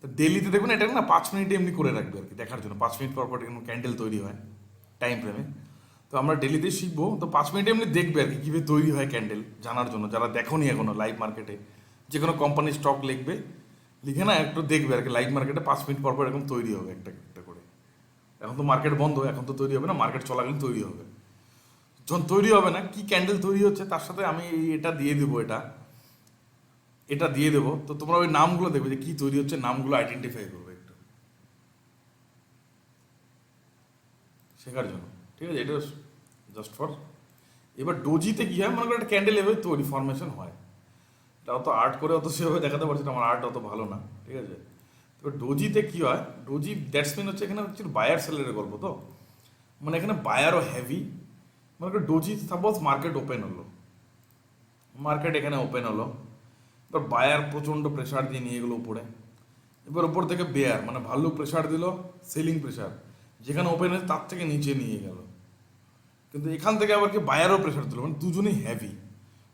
তো ডেলিতে দেখবেন এটা না 5 মিনিটে এমনি করে রাখবে আর কি, দেখার জন্য 5 মিনিট পর পর এরকম ক্যান্ডেল তৈরি হয় টাইম ফ্রেমে। তো আমরা ডেলিতে শিখবো, তো 5 মিনিটে এমনি দেখবে আর কি কীভাবে তৈরি হয় ক্যান্ডেল, জানার জন্য যারা দেখোনি এখনো লাইভ মার্কেটে, যে কোনো কোম্পানির স্টক লিখবে, লিখে না একটু দেখবে আর কি, লাইভ মার্কেটে 5 মিনিট পর পর এরকম তৈরি হবে একটা একটা করে। এখন তো মার্কেট বন্ধ, এখন তো তৈরি হবে না, মার্কেট চলাকালীন তৈরি হবে। যখন তৈরি হবে না, কি ক্যান্ডেল তৈরি হচ্ছে তার সাথে আমি এটা দিয়ে দেবো, এটা দিয়ে দেবো, তো তোমরা ওই নামগুলো দেখবে যে কি তৈরি হচ্ছে, নামগুলো আইডেন্টিফাই করবে একটু শেখার জন্য, ঠিক আছে, এটা জাস্ট ফর। এবার ডোজিতে কি হয়, মনে করো একটা ক্যান্ডেল এভাবে তৈরি ফরমেশন হয়, এটা অত আর্ট করে অত সেভাবে দেখাতে পারছি না, আমার আর্ট অত ভালো না, ঠিক আছে। তো ডোজিতে কি হয়, ডোজি দ্যাটসমিন হচ্ছে এখানে হচ্ছে বায়ার সেলের গল্প, তো মানে এখানে বায়ারও হেভি, মনে করো ডোজি সাপোজ মার্কেট ওপেন হলো, মার্কেট এখানে ওপেন হলো, এবার বায়ার প্রচণ্ড প্রেশার দিয়ে নিয়ে গেলো উপরে, এবার উপর থেকে বেয়ার মানে ভালো প্রেশার দিল, সেলিং প্রেশার যেখানে ওপেন হয়েছে তার থেকে নিচে নিয়ে গেল, কিন্তু এখান থেকে আবার কি বায়ারও প্রেশার দিল, মানে দুজনেই হেভি।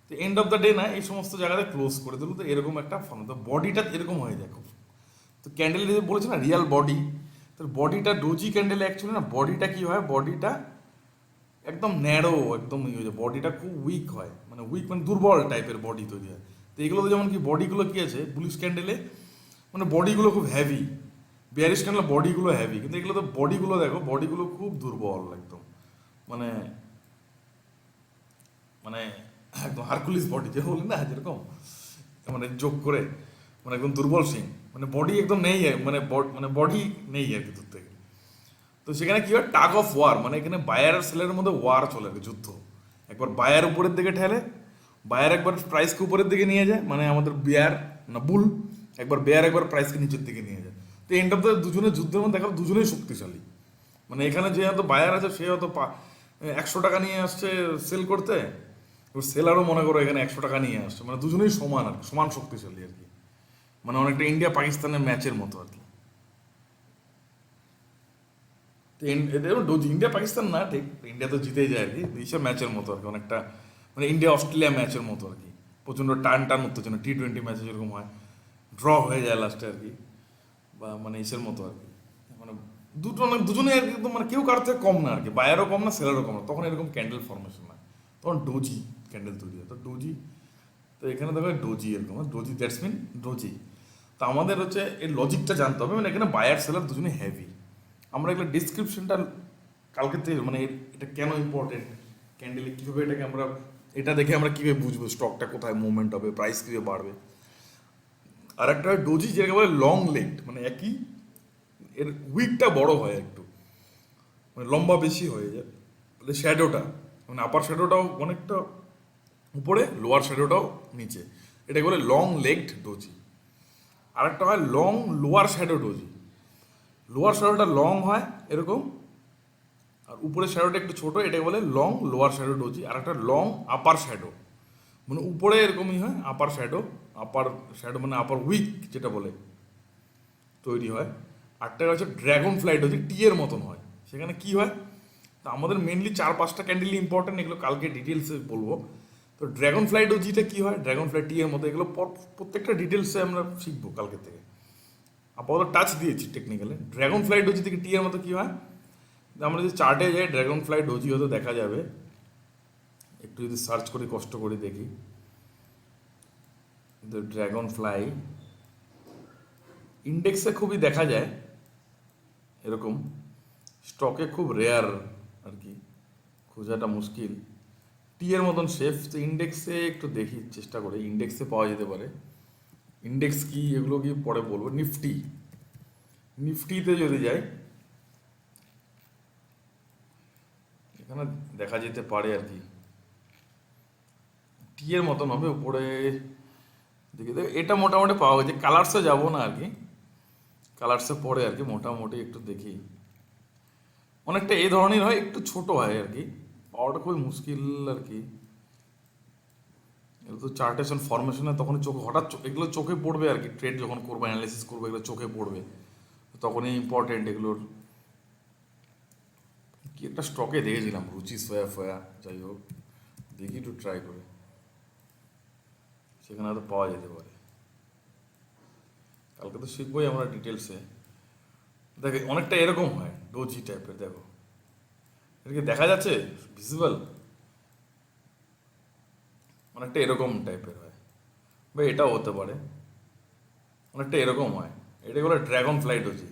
তো এন্ড অফ দ্য ডে না এই সমস্ত জায়গাতে ক্লোজ করে দিল, তো এরকম একটা ফর্ম, তো বডিটা এরকম হয়ে যায় খুব। তো ক্যান্ডেল যে বলেছে না রিয়াল বডি, তো বডিটা ডোজি ক্যান্ডেলে অ্যাকচুয়ালি না বডিটা কি হয়, বডিটা একদম ন্যারো, একদম ইয়ে হয়ে যায়, বডিটা খুব উইক হয়, মানে উইক মানে দুর্বল টাইপের বডি তৈরি হয়। তো এগুলোতে যেমন কি বডিগুলো কি আছে বুলিশ ক্যান্ডেলে, মানে বডিগুলো খুব হেভি, বিয়ারিশ ক্যান্ডেল বডিগুলো হেভি, কিন্তু এগুলো তো বডিগুলো দেখো, বডিগুলো খুব দুর্বল একদম, মানে মানে একদম হারকুলিস বডি যে বলি না যেরকম, মানে যোগ করে মানে একদম দুর্বল সিং, মানে বডি একদম নেই মানে মানে বডি নেই আর কি দূর থেকে। তো সেখানে কি হয়, টাগ অফ ওয়ার, মানে এখানে বায়ার আর সেলের মধ্যে ওয়ার চলে আর কি, যুদ্ধ। একবার বায়ার উপরের দিকে ঠেলে, বায়ার একবার প্রাইসকে উপরের দিকে নিয়ে যায়, মানে আমাদের বিয়ার না বুল, একবার বেয়ার একবার প্রাইসকে নিচের দিকে নিয়ে যায়। তো এন্ড অফ দ্য দুজনের যুদ্ধের মধ্যে দেখা দুজনেই শক্তিশালী। মানে এখানে যে হয়তো বায়ার আছে সে হয়তো 100 টাকা নিয়ে আসছে সেল করতে, এবার সেলারও মনে করো এখানে 100 টাকা নিয়ে আসছে, মানে দুজনেই সমান আর কি, সমান শক্তিশালী আর কি, মানে অনেকটা ইন্ডিয়া পাকিস্তানের ম্যাচের মতো আর কি। তো এটা ইন্ডিয়া পাকিস্তান না ঠিক, ইন্ডিয়া তো জিতেই যায় আর কি, এইসব ম্যাচের মতো আর কি, অনেকটা মানে ইন্ডিয়া অস্ট্রেলিয়া ম্যাচের মতো আর কি, প্রচণ্ড টান উত্তেজনা, T20 ম্যাচে যেরকম হয়, ড্র হয়ে যায় লাস্টে আর কি, বা মানে ইসের মতো আর কি, মানে দুজনে আর কি একদম, মানে কেউ কারোর থেকে কম না আর কি, বায়ারও কম না সেলারও কম না, তখন এরকম ক্যান্ডেল ফর্মেশন না, তখন ডোজি ক্যান্ডেল তৈরি হয়। তো ডোজি, তো এখানে দেখো ডোজি এরকম, ডোজি দ্যাটস মিন ডোজি। তো আমাদের হচ্ছে এর লজিকটা জানতে হবে, মানে এখানে বায়ার সেলার দুজনে হেভি। আমরা এগুলো ডিসক্রিপশনটা কালকে থেকে, মানে এটা কেন ইম্পর্টেন্ট, ক্যান্ডেলে কীভাবে এটাকে আমরা, এটা দেখে আমরা কীভাবে বুঝবো স্টকটা কোথায় মুভমেন্ট হবে, প্রাইস কীভাবে বাড়বে। আর একটা হয় ডোজি, যেটাকে বলে লং লেগড, মানে একই এর উইকটা বড় হয় একটু, মানে লম্বা বেশি হয়ে যায়, মানে শ্যাডোটা, মানে আপার শ্যাডোটাও অনেকটা উপরে, লোয়ার শ্যাডোটাও নিচে, এটাকে বলে লং লেগড ডোজি। আরেকটা হয় long lower shadow doji, lower শ্যাডোটা লং হয় এরকম, আর উপরের শ্যাডোটা একটু ছোট, এটাকে বলে লং লোয়ার শ্যাডো ডোজি। আর একটা লং আপার শ্যাডো, মানে উপরে এরকমই হয়, আপার শ্যাডো মানে আপার উইক যেটা বলে তৈরি হয়। আরটা হচ্ছে ড্র্যাগন ফ্লাই ডোজি, টি এর মতন হয়। সেখানে কি হয়, তো আমাদের মেনলি 4-5টা ক্যান্ডেলই ইম্পর্টেন্ট, এগুলো কালকে ডিটেলসে বলবো। তো ড্র্যাগন ফ্লাই ডোজিটা কী হয়, ড্র্যাগন ফ্লাই টি এর মতো, এগুলো প্রত্যেকটা ডিটেলসে আমরা শিখবো কালকে থেকে। আপাতত টাচ দিয়েছি টেকনিক্যালে। ড্র্যাগন ফ্লাই ডোজি থেকে টি এর মতো কী হয়, আমরা যদি চার্টে যাই, ড্র্যাগন ফ্লাই ডোজি হয়তো দেখা যাবে, একটু যদি সার্চ করি, কষ্ট করে দেখি, ড্র্যাগন ফ্লাই ইন্ডেক্সে খুবই দেখা যায় এরকম, স্টকে খুব রেয়ার আর কি, খোঁজাটা মুশকিল। টি এর মতন শেপ, তো ইন্ডেক্সে একটু দেখি, চেষ্টা করি, ইন্ডেক্সে পাওয়া যেতে পারে। ইন্ডেক্স কি, এগুলো কি পরে বলবো। নিফটিতে যদি যাই, এখানে দেখা যেতে পারে আর কি, টি এর মতন হবে উপরে, দেখি দেখ, এটা মোটামুটি পাওয়া গেছে। কালার্সে যাবো না আর কি, কালার্সে পরে আর কি, মোটামুটি একটু দেখি, অনেকটা এই ধরনের হয়, একটু ছোট হয় আর কি, পাওয়াটা খুবই মুশকিল আর কি। এগুলো তো চার্টেশন ফরমেশনে তখন চোখে হঠাৎ এগুলো চোখে পড়বে আর কি, ট্রেড যখন করবো, অ্যানালাইসিস করবো, এগুলো চোখে পড়বে, তখনই ইম্পর্টেন্ট এগুলোর। কি একটা স্টকে দেখেছিলাম, রুচি সোয়া ফয়া, যাই হোক দেখি একটু ট্রাই করে, সেখানে হয়তো পাওয়া যেতে পারে। কালকে তো শিখবোই আমরা ডিটেলসে। দেখে অনেকটা এরকম হয়, ডোজি টাইপের, দেখো এটাকে দেখা যাচ্ছে ভিজিবল, অনেকটা এরকম টাইপের হয়, বা এটাও হতে পারে, অনেকটা এরকম হয়। এটাকে বলে ড্র্যাগন ফ্লাই ডোজি।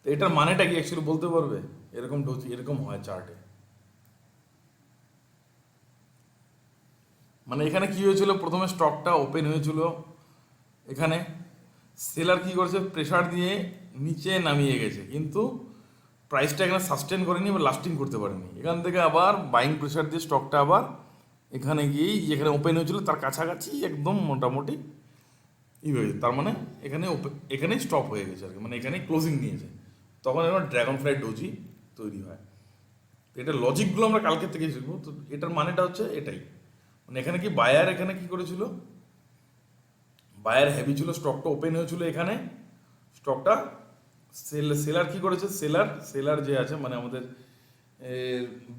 তো এটার মানেটা কি অ্যাকচুয়ালি বলতে পারবে, এরকম ডোজি এরকম হয় চার্টে। মানে এখানে কি হয়েছিল, প্রথমে স্টকটা ওপেন হয়েছিল, এখানে সেলার কি করেছে, প্রেসার দিয়ে নিচে নামিয়ে গেছে, কিন্তু প্রাইসটা এখানে সাস্টেন করেনি বা লাস্টিং করতে পারেনি। এখান থেকে আবার বাইং প্রেসার দিয়ে স্টকটা আবার এখানে গিয়েই যেখানে ওপেন হয়েছিল তার কাছাকাছি একদম মোটামুটি ই হয়েছে, তার মানে এখানেই স্টপ হয়ে গেছে আর কি, মানে এখানেই ক্লোজিং নিয়েছে, তখন এবার ড্র্যাগন ফ্লাই ডোজি তৈরি হয়। তো এটার লজিকগুলো আমরা কালকে থেকে শিখবো। তো এটার মানেটা হচ্ছে এটাই, মানে এখানে কি বায়ার এখানে কি করেছিল, বায়ার হেভি ছিল, স্টকটা ওপেন হয়েছিল এখানে, স্টকটা সেলার কি করেছে, সেলার যে আছে মানে আমাদের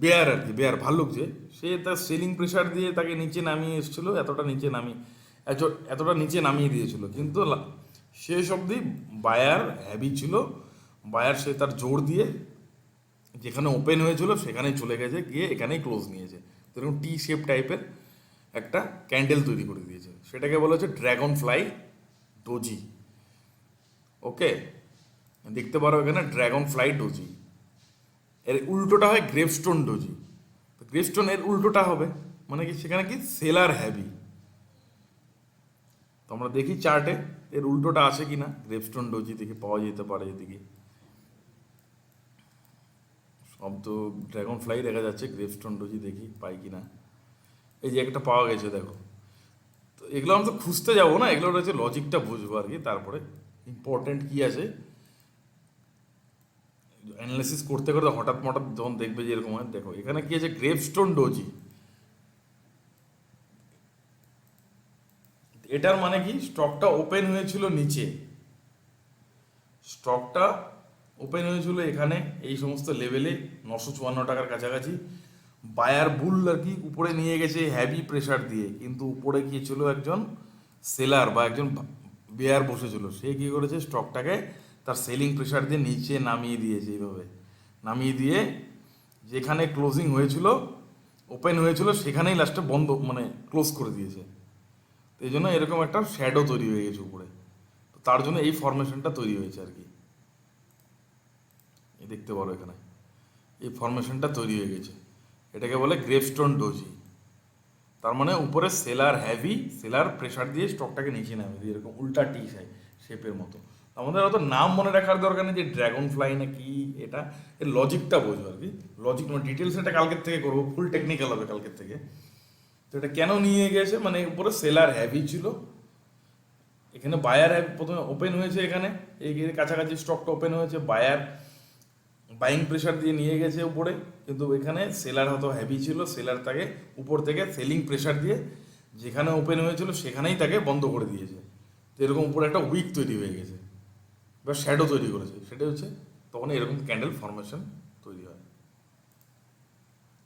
বেয়ার আর কি, বেয়ার ভাল্লুক যে, সে তার সেলিং প্রেশার দিয়ে তাকে নিচে নামিয়ে এসেছিল, এতটা নিচে নামিয়ে দিয়েছিল, কিন্তু শেষ অবধি বায়ার হ্যাভি ছিল, বায়ার সে তার জোর দিয়ে যেখানে ওপেন হয়েছিল সেখানেই চলে গেছে, গিয়ে এখানেই ক্লোজ নিয়েছে, এরকম টি শেপ টাইপের একটা ক্যান্ডেল তৈরি করে দিয়েছে, সেটাকে বলা হচ্ছে ড্র্যাগন ফ্লাই ডোজি। ওকে, দেখতে পারো এখানে ড্রাগন ফ্লাই ডোজি, এর উল্টোটা হয় গ্রেভস্টোন ডোজি। তো গ্রেভস্টোন এর উল্টোটা হবে, মানে কি সেখানে কি সেলার হ্যাভি। তো আমরা দেখি চার্টে এর উল্টোটা আছে কিনা, গ্রেভস্টোন ডোজি দেখে পাওয়া যেতে পারে এদিকে। সব তো ড্রাগন ফ্লাই দেখা যাচ্ছে, গ্রেভস্টোন ডোজি দেখি পাই কিনা। এই যে একটা পাওয়া গেছে দেখো। তো এগুলো আমরা তো খুঁজতে যাবো না, এগুলো হচ্ছে লজিকটা বুঝবো আর কি। তারপরে ইম্পর্টেন্ট কি আছে অ্যানালিসিস করতে করতে হঠাৎ মঠাৎ যখন দেখবে যে এরকম হয়, দেখো এখানে কি আছে গ্রেভস্টোন ডোজি। এটার মানে কি স্টকটা ওপেন হয়েছিল নিচে, স্টকটা ওপেন হয়েছিল এখানে এই সমস্ত লেভেলে 954 টাকার কাছাকাছি। বায়ার বুল আর কি উপরে নিয়ে গেছে হ্যাভি প্রেসার দিয়ে, কিন্তু উপরে গিয়েছিল একজন সেলার বা একজন বেয়ার বসেছিল, সে কী করেছে স্টকটাকে তার সেলিং প্রেসার দিয়ে নিচে নামিয়ে দিয়েছে। এইভাবে নামিয়ে দিয়ে যেখানে ক্লোজিং হয়েছিল ওপেন হয়েছিল সেখানেই লাস্টে বন্ধ মানে ক্লোজ করে দিয়েছে। তো এই জন্য এরকম একটা শ্যাডো তৈরি হয়ে গেছে উপরে। তো তার জন্য এই ফরমেশনটা তৈরি হয়েছে আর কি, এই দেখতে পারো এখানে এই ফরমেশনটা তৈরি হয়ে গেছে। এটাকে বলে গ্রেভস্টোন ডোজি। তার মানে উপরে সেলার হ্যাভি, সেলার প্রেসার দিয়ে স্টকটাকে নিচে নামে দিয়ে এরকম উল্টা টি শেপের মতো। আমাদের অত নাম মনে রাখার দরকার নেই যে ড্রাগন ফ্লাই না কি, এটা এর লজিকটা বোঝো আর কি। লজিক মানে ডিটেলস এটা কালকের থেকে করবো, ফুল টেকনিক্যাল হবে কালকের থেকে। তো এটা কেন নিয়ে গেছে, মানে উপরে সেলার হ্যাভি ছিল, এখানে বায়ার প্রথমে ওপেন হয়েছে, এখানে এই কাছাকাছি স্টকটা ওপেন হয়েছে, বায়ার বাইং প্রেশার দিয়ে নিয়ে গেছে উপরে, কিন্তু এখানে সেলার হয়তো হ্যাভি ছিল, সেলার তাকে উপর থেকে সেলিং প্রেশার দিয়ে যেখানে ওপেন হয়েছিল সেখানেই তাকে বন্ধ করে দিয়েছে। তো এরকম উপরে একটা উইক তৈরি হয়ে গেছে বা শ্যাডো তৈরি করেছে, সেটা হচ্ছে তখন এরকম ক্যান্ডেল ফরমেশন তৈরি হয়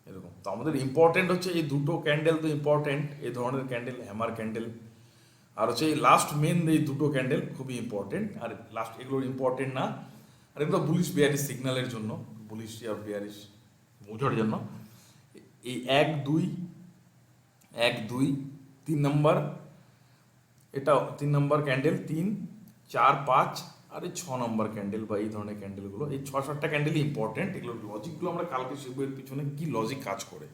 এরকম। তো আমাদের ইম্পর্টেন্ট হচ্ছে এই দুটো ক্যান্ডেল, তো ইম্পর্টেন্ট এই ধরনের ক্যান্ডেল, হ্যামার ক্যান্ডেল, আর হচ্ছে এই লাস্ট মেন এই দুটো ক্যান্ডেল খুবই ইম্পর্টেন্ট। আর লাস্ট এগুলো ইম্পর্টেন্ট না, আর এগুলো বুলিশ বেয়ারিশ সিগন্যালের জন্য, বুলিশ আর বেয়ারিশ বোঝার জন্য। এই 1 2 1 2 3 নম্বর, এটা 3 নম্বর ক্যান্ডেল, 3 4 5 আর এই 6 নম্বর ক্যান্ডেল বা এই ধরনের ক্যান্ডেলগুলো, এই 6-7টা ক্যান্ডেলই ইম্পর্টেন্ট। এগুলো লজিকগুলো আমরা কালকে শিখবো, এর পিছনে কী লজিক কাজ করে।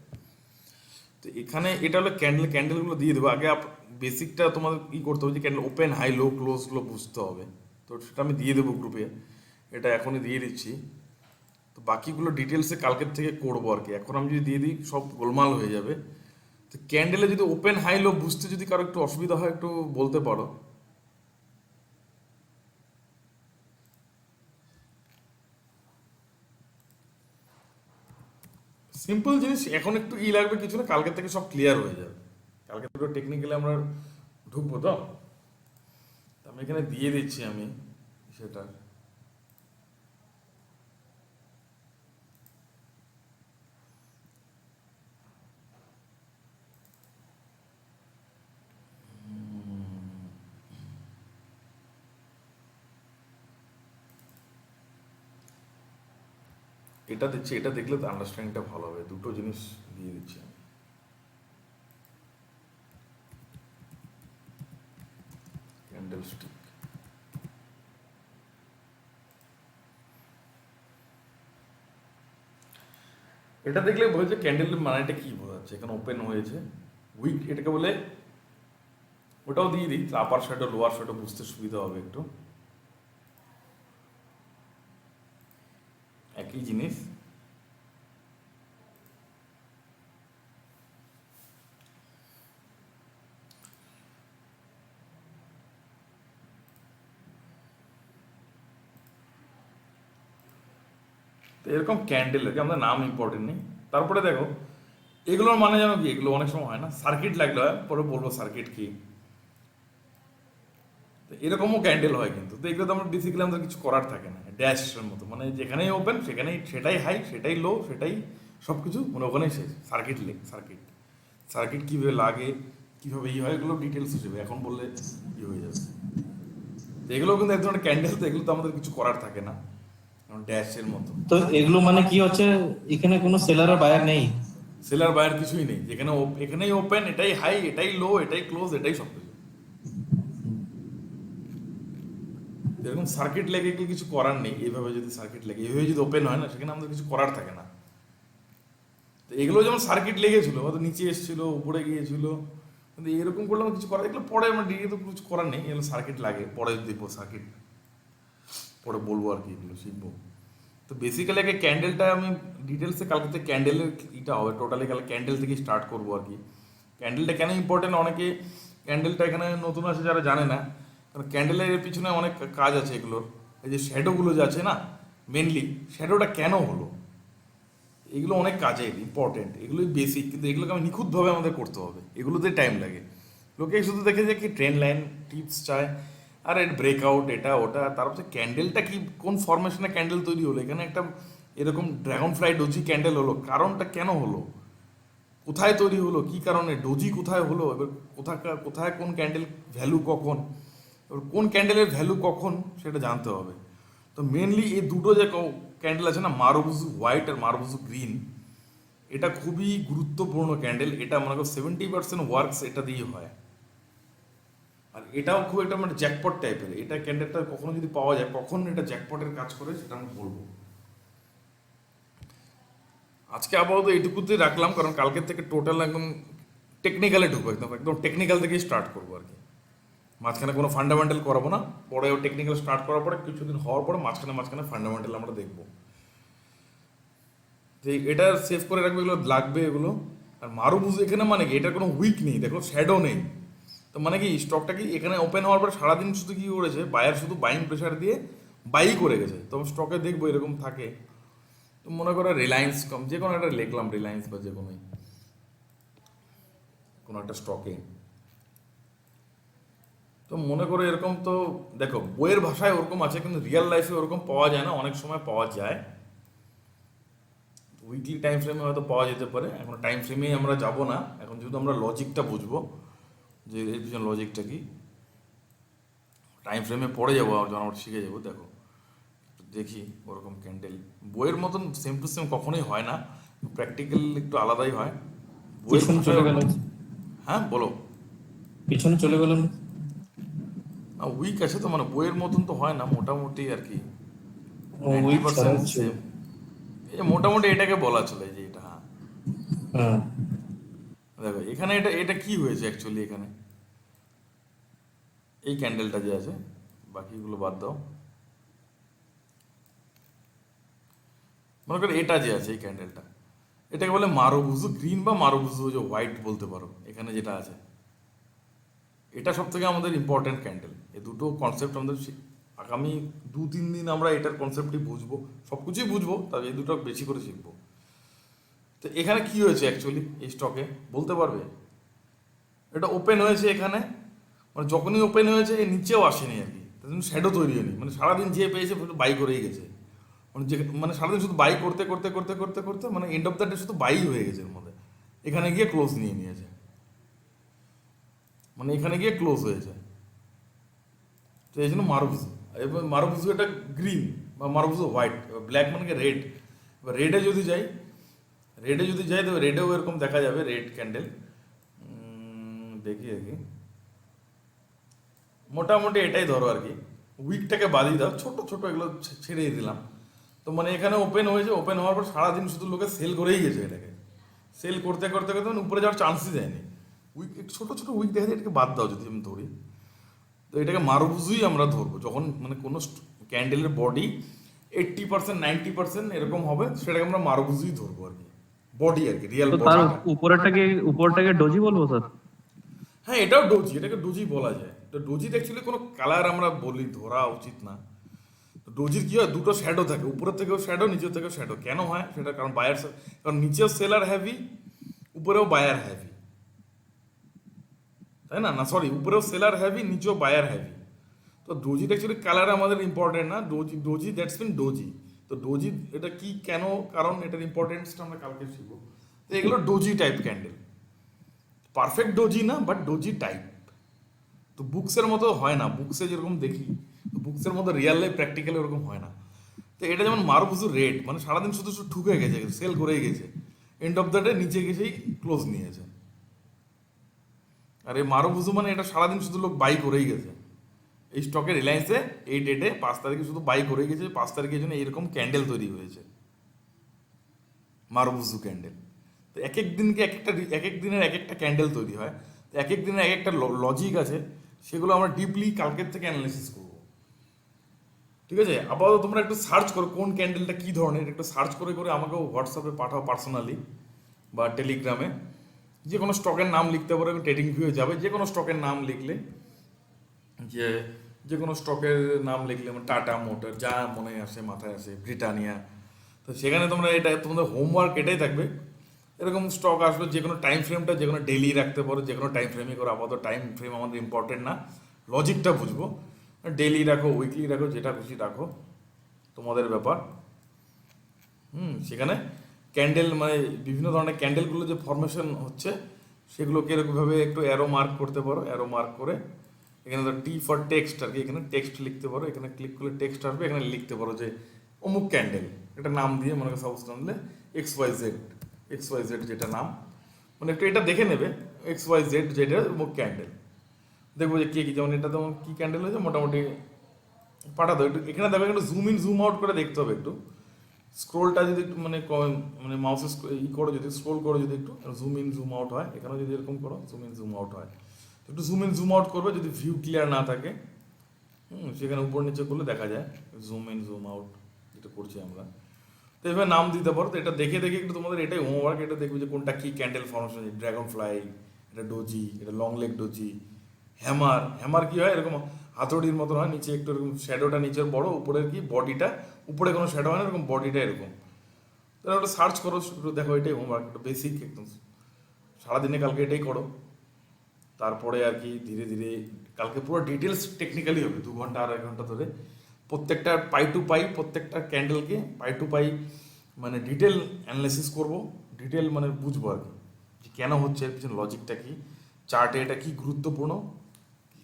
তো এখানে এটা হলো ক্যান্ডেলগুলো দিয়ে দেবো। আগে বেসিকটা তোমাদের কী করতে হবে যে ক্যান্ডেল ওপেন হাই লো ক্লোজগুলো বুঝতে হবে, তো সেটা আমি দিয়ে দেবো গ্রুপে, এটা এখনই দিয়ে দিচ্ছি। তো বাকিগুলো ডিটেলসে কালকের থেকে করবো আর কি। এখন আমি যদি দিয়ে দিই সব গোলমাল হয়ে যাবে। তো ক্যান্ডেলে যদি ওপেন হাই লো বুঝতে যদি কারো একটু অসুবিধা হয় একটু বলতে পারো। সিম্পল জিনিস, এখন একটু লাগবে কিছু না, কালকের থেকে সব ক্লিয়ার হয়ে যাবে। কালকে দুটো টেকনিক্যালি আমরা ঢুকবো। তো আমি এখানে দিয়ে দিচ্ছি আমি সেটা। এটা দিচ্ছি, এটা দেখলে তো আন্ডারস্ট্যান্ডিংটা ভালো হবে। দুটো জিনিস দিয়ে দিচ্ছি আমি। ক্যান্ডেল স্টিক, এটা দেখলে বোঝা ক্যান্ডেলের মানেটা কি বোঝাচ্ছে। এখানে ওপেন হয়েছে উইক, এটাকে বলে, ওটাও দিয়ে দিই, আপার শ্যাডো লোয়ার শ্যাডো বুঝতে সুবিধা হবে একটু। একই জিনিস। তো এরকম ক্যান্ডেল আর কি, আমাদের নাম ইম্পর্টেন্ট নেই। তারপরে দেখো এগুলোর মানে জানো কি, এগুলো অনেক সময় হয় না সার্কিট লাগলে হয়, পরে বলবো সার্কিট কি। তো এরকমও ক্যান্ডেল হয় কিন্তু, তো এগুলো তো আমরা বেসিক্যালি আমাদের কিছু করার থাকে না, ড্যাশের মতো, মানে যেখানেই ওপেন সেখানেই সেটাই হাই সেটাই লো সেটাই সব কিছু, মানে ওখানেই শেষ। সার্কিট সার্কিট সার্কিট কীভাবে লাগে কীভাবে হয় এগুলো ডিটেলস হিসেবে এখন বললে ই হয়ে যাবে। তো এগুলো কিন্তু এক ধরনের ক্যান্ডেল, তো এগুলো তো আমাদের কিছু করার থাকে না, ড্যাশের মতো। তো এগুলো মানে কি হচ্ছে, এখানে কোনো সেলার আর বায়ার নেই? সেলার বায়ার কিছুই নেই, যেখানে এখানেই ওপেন এটাই হাই এটাই লো এটাই ক্লোজ এটাই সব কিছু। এরকম সার্কিট লেগে গেলে কিছু করার নেই। এইভাবে যদি সার্কিট লেগে এইভাবে যদি ওপেন হয় না, সেখানে আমাদের কিছু করার থাকে না। তো এগুলো যেমন সার্কিট লেগেছিল, হয়তো নিচে এসেছিল, উপরে গিয়েছিল, কিন্তু এরকম করলে আমার কিছু করার, এগুলো পরে আমরা ডিগ্রি তো কিছু করার নেই, এগুলো সার্কিট লাগে, পরে দেখবো সার্কিট, পরে বলবো আর কি, এগুলো শিখবো। তো বেসিক্যালি আগে ক্যান্ডেলটা আমি ডিটেলসে কালকে থেকে ক্যান্ডেলের এটা হবে, টোটালি কালকে ক্যান্ডেল থেকে স্টার্ট করবো আর কি। ক্যান্ডেলটা কেন ইম্পর্টেন্ট, অনেকে ক্যান্ডেলটা এখানে নতুন আছে যারা জানে না, কারণ ক্যান্ডেলের পিছনে অনেক কাজ আছে এগুলোর। এই যে শ্যাডোগুলো যে আছে না, মেনলি শ্যাডোটা কেন হলো, এগুলো অনেক কাজের ইম্পর্টেন্ট, এগুলোই বেসিক, কিন্তু এগুলোকে আমি নিখুঁতভাবে আমাদের করতে হবে, এগুলোতে টাইম লাগে। লোকে শুধু দেখে যে কি ট্রেন লাইন টিপস চায়, আর এর ব্রেকআউট এটা ওটা, তারপর ক্যান্ডেলটা কি, কোন ফরমেশনে ক্যান্ডেল তৈরি হলো, এখানে একটা এরকম ড্রাগন ফ্লাই ডোজি ক্যান্ডেল হলো, কারণটা কেন হলো, কোথায় তৈরি হলো, কি কারণে, ডোজি কোথায় হলো, এবার কোথায় কোন ক্যান্ডেল ভ্যালু কখন, এবার কোন ক্যান্ডেলের ভ্যালু কখন সেটা জানতে হবে। তো মেনলি এই দুটো যে ক্যান্ডেল আছে না, মারুবুজু হোয়াইট আর মারুবুজু গ্রিন, এটা খুবই গুরুত্বপূর্ণ ক্যান্ডেল। এটা মনে করো 70% ওয়ার্কস এটা দিয়ে হয়, আর এটাও খুব একটা মানে জ্যাকপট টাইপের। এটা ক্যান্ডেলটা কখনো যদি পাওয়া যায়, কখন এটা জ্যাকপটের কাজ করে সেটা আমি বলবো। আজকে আপাতত এইটুকুতেই রাখলাম, কারণ কালকের থেকে টোটাল একদম টেকনিক্যালে ঢুকবো, একদম একদম টেকনিক্যাল থেকেই স্টার্ট করবো আর কি। মাঝখানে কোনো ফান্ডামেন্টাল করাবো না, পরে টেকনিক্যাল স্টার্ট করার পরে কিছুদিন হওয়ার পরে মাঝখানে ফান্ডামেন্টাল আমরা দেখবো। যে এটা সেভ করে রাখবে, এগুলো লাগবে এগুলো। আর মারুবুজু এখানে মানে কি, এটার কোনো উইক নেই, দেখো শ্যাডো নেই। তো মানে কি স্টকটা কি এখানে ওপেন হওয়ার পর সারাদিন শুধু কি করেছে, বায়ার শুধু বাইং প্রেশার দিয়ে বাই করে গেছে। তো স্টকে দেখবো এরকম থাকে। তো মনে করো রিলায়েন্স কম, যে কোনো একটা লিখলাম রিলায়েন্স বা যে কোনো একটা স্টকে। তো মনে করো এরকম, তো দেখো বইয়ের ভাষায় ওরকম আছে, কিন্তু রিয়েল লাইফে ওরকম পাওয়া যায় না, অনেক সময় পাওয়া যায়। উইকলি টাইম ফ্রেমে হয়তো পাওয়া যেতে পারে, এখন টাইম ফ্রেমেই আমরা যাব না, এখন যেহেতু আমরা লজিকটা বুঝবো যে এর পিছনে লজিকটা কি, টাইম ফ্রেমে পড়ে যাবো, যখন আমরা শিখে যাবো। দেখো একটু দেখি, ওরকম ক্যান্ডেল বইয়ের মতন সেম টু সেম কখনোই হয় না, প্র্যাকটিক্যাল একটু আলাদাই হয় বইয়ের পিছনে চলে গেল, হ্যাঁ বলো, পিছনে চলে গেল। উইক আছে তো, মানে বইয়ের মতন তো হয় না, মোটামুটি আর কি উইক 90% সেম। এই মোটামুটি এটাকে বলা চলে যে এটা, হ্যাঁ। হ্যাঁ, দেখো এখানে এটা এটা কি হয়েছে অ্যাকচুয়ালি, এখানে এই ক্যান্ডেলটা যে আছে, বাকিগুলো বাদ দাও, মনে করো এটা যে আছে এই ক্যান্ডেলটা, এটাকে বলে মারুবুজু গ্রিন বা মারুবুজু যে হোয়াইট বলতে পারো। এখানে যেটা আছে এটা সব থেকে আমাদের ইম্পর্টেন্ট ক্যান্ডেল। এই দুটো কনসেপ্ট আমাদের আগামী 2-3 দিন আমরা এটার কনসেপ্টই বুঝবো, সব কিছুই বুঝবো, তবে এই দুটো বেশি করে শিখবো। তো এখানে কি হয়েছে অ্যাকচুয়ালি এই স্টকে বলতে পারবে? এটা ওপেন হয়েছে এখানে, মানে যখনই ওপেন হয়েছে এর নিচেও আসেনি আর কি, তার জন্য শ্যাডো তৈরি হয়নি, মানে সারাদিন যে পেয়েছে বাই করেই গেছে, মানে যে মানে সারাদিন শুধু বাই করতে করতে করতে করতে করতে মানে এন্ড অফ দ্য ডে শুধু বাই হয়ে গেছে এর মধ্যে, এখানে গিয়ে ক্লোজ নিয়ে নিয়েছে, মানে এখানে গিয়ে ক্লোজ হয়েছে। তো এই জন্য মারুবুজু, এবার মারুবুজু এটা গ্রিন বা মারুবুজু হোয়াইট, ব্ল্যাক মানে কি রেড। এবার রেডে যদি যাই, তবে রেডেও এরকম দেখা যাবে, রেড ক্যান্ডেল। দেখি আর কি, মোটামুটি এটাই ধরো আর কি, উইকটাকে বাদই দাও, ছোট ছোট এগুলো ছেড়েই দিলাম। তো মানে এখানে ওপেন হয়েছে, ওপেন হওয়ার পর সারাদিন শুধু লোকে সেল করেই গেছে, এটাকে সেল করতে করতে করতে মানে উপরে যাওয়ার চান্সই দেয়নি। উইক ছোট ছোট উইক দেখা যায়, এটাকে বাদ দাও যদি আমি ধরি। তো এটাকে মারুবুজুই আমরা ধরবো, যখন মানে কোনো ক্যান্ডেলের বডি 80% 90% এরকম হবে, সেটাকে আমরা মারুবুজুই ধরবো আর কি, বডি আর কি, রিয়েল তো বডি। তার উপরটাকে ডোজি বলবো স্যার? হ্যাঁ এটাও ডোজি, এটাকে ডোজি বলা যায়। তো ডোজির অ্যাকচুয়ালি কোনো কালার আমরা বলি ধরা উচিত না। তো ডোজির কি হয়, দুটো শ্যাডো থাকে, উপরের থেকেও শ্যাডো, নিচের থেকেও শ্যাডো। কেন হয় সেটা, কারণ বায়ার, কারণ নিচেও সেলার হ্যাভি, উপরেও বায়ার হ্যাভি, তাই না? না সরি, উপরেও সেলার হ্যাভি, নিচেও বায়ার হ্যাভি। তো ডোজির অ্যাকচুয়ালি কালার আমাদের ইম্পর্টেন্ট না, ডোজি দ্যাটস মিন ডোজি। তো ডোজি এটা কি, কেন, কারণ এটার ইম্পর্টেন্সটা আমরা কালকে শিখবো। তো এগুলো doji type candle, perfect doji না, বাট ডোজি টাইপ। তো বুকসের মতো হয় না, বুকসে যেরকম দেখি, বুকসের মতো রিয়েল লাইফ প্র্যাকটিক্যালি ওরকম হয় না। তো এটা যেমন মারুবুজু রেড, মানে সারাদিন শুধু শুধু ঠুকে গেছে, সেল করেই গেছে, এন্ড অফ দ্য ডে নিচে গেছেই ক্লোজ নিয়েছে। আর এই মারুবুজু মানে এটা সারাদিন শুধু লোক বাই করেই গেছে, এই স্টকে রিলায়েন্সে এই ডেটে 5 তারিখে শুধু বাই করে গেছে, 5 তারিখের জন্য এইরকম ক্যান্ডেল তৈরি হয়েছে, মারুবুজু ক্যান্ডেল। তো এক এক দিনকে এক এক দিনের এক একটা ক্যান্ডেল তৈরি হয়, তো এক এক দিনের এক একটা লজিক আছে, সেগুলো আমরা ডিপলি কালকের থেকে অ্যানালাইসিস করবো। ঠিক আছে, আপাতত তোমরা একটু সার্চ করো কোন ক্যান্ডেলটা কী ধরনের, একটু সার্চ করে করে আমাকেও হোয়াটসঅ্যাপে পাঠাও পার্সোনালি বা টেলিগ্রামে। যে কোনো স্টকের নাম লিখতে পারো, ট্রেডিং ভিউয়ে যাবে, যে কোনো স্টকের নাম লিখলে, যে কোনো স্টকের নাম লিখলে মানে টাটা মোটর যা মনে আসে মাথায় আসে, ব্রিটানিয়া, তো সেখানে তোমরা এটা তোমাদের হোমওয়ার্ক এটাই থাকবে। এরকম স্টক আসবে, যে কোনো টাইম ফ্রেমটা যে কোনো ডেলি রাখতে পারো, যে কোনো টাইম ফ্রেমই করো, আপাতত টাইম ফ্রেম আমাদের ইম্পর্টেন্ট না, লজিকটা বুঝবো। ডেলি রাখো, উইকলি রাখো, যেটা খুশি রাখো, তোমাদের ব্যাপার। সেখানে ক্যান্ডেল মানে বিভিন্ন ধরনের ক্যান্ডেলগুলো যে ফরমেশন হচ্ছে সেগুলোকে এরকমভাবে একটু অ্যারো মার্ক করতে পারো, অ্যারো মার্ক করে এখানে তো টি ফর টেক্সট আর কি, এখানে টেক্সট লিখতে পারো, এখানে ক্লিক করলে টেক্সট আসবে, এখানে লিখতে পারো যে অমুক ক্যান্ডেল, এটা নাম দিয়ে মনে করো সাপোজ নামলে XYZ যেটা নাম, মানে একটু এটা দেখে নেবে XYZ যেটা অমুক ক্যান্ডেল, দেখবো যে কে কী, যেমন এটা যেমন কী ক্যান্ডেল হয়েছে মোটামুটি পাঠাতে একটু, এখানে দেখো একটু জুম ইন জুম আউট করে দেখতে হবে একটু, স্ক্রোলটা যদি একটু মানে মাউসে ই করো, যদি স্ক্রোল করো, যদি একটু জুম ইন জুম আউট হয়, এখানেও যদি এরকম করো জুম ইন জুম আউট হয়, একটু জুম ইন জুম আউট করবে, যদি ভিউ ক্লিয়ার না থাকে সেখানে উপর নিচে করলে দেখা যায় জুম ইন জুম আউট যেটা করছি আমরা। তো এভাবে নাম দিতে পারো, তো এটা দেখে দেখে একটু তোমাদের এটাই হোমওয়ার্ক, এটা দেখবে যে কোনটা কী ক্যান্ডেল ফর্মেশন, ড্রাগন ফ্লাই, এটা ডোজি, এটা লং লেগ ডোজি, হ্যামার কী হয় এরকম হাতড়ির মতন হয়, নিচে একটু এরকম শ্যাডোটা নিচের বড়, উপরের কি বডিটা, উপরে কোনো শ্যাডো হয় না, এরকম বডিটা এরকম। তাহলে ওটা সার্চ করো, একটু দেখো, এটাই হোমওয়ার্ক, একটু বেসিক একদম সারাদিনে কালকে এটাই করো। তারপরে আর কি ধীরে ধীরে কালকে পুরো ডিটেলস টেকনিক্যালি হবে, 2 ঘন্টা 2.5 ঘন্টা ধরে প্রত্যেকটা পাই টু পাই, প্রত্যেকটা ক্যান্ডেলকে পাই টু পাই মানে ডিটেল অ্যানালাইসিস করব, ডিটেল মানে বুঝবো আর কি যে কেন হচ্ছে, এর পিছনে লজিকটা কী, চার্টে এটা কী গুরুত্বপূর্ণ,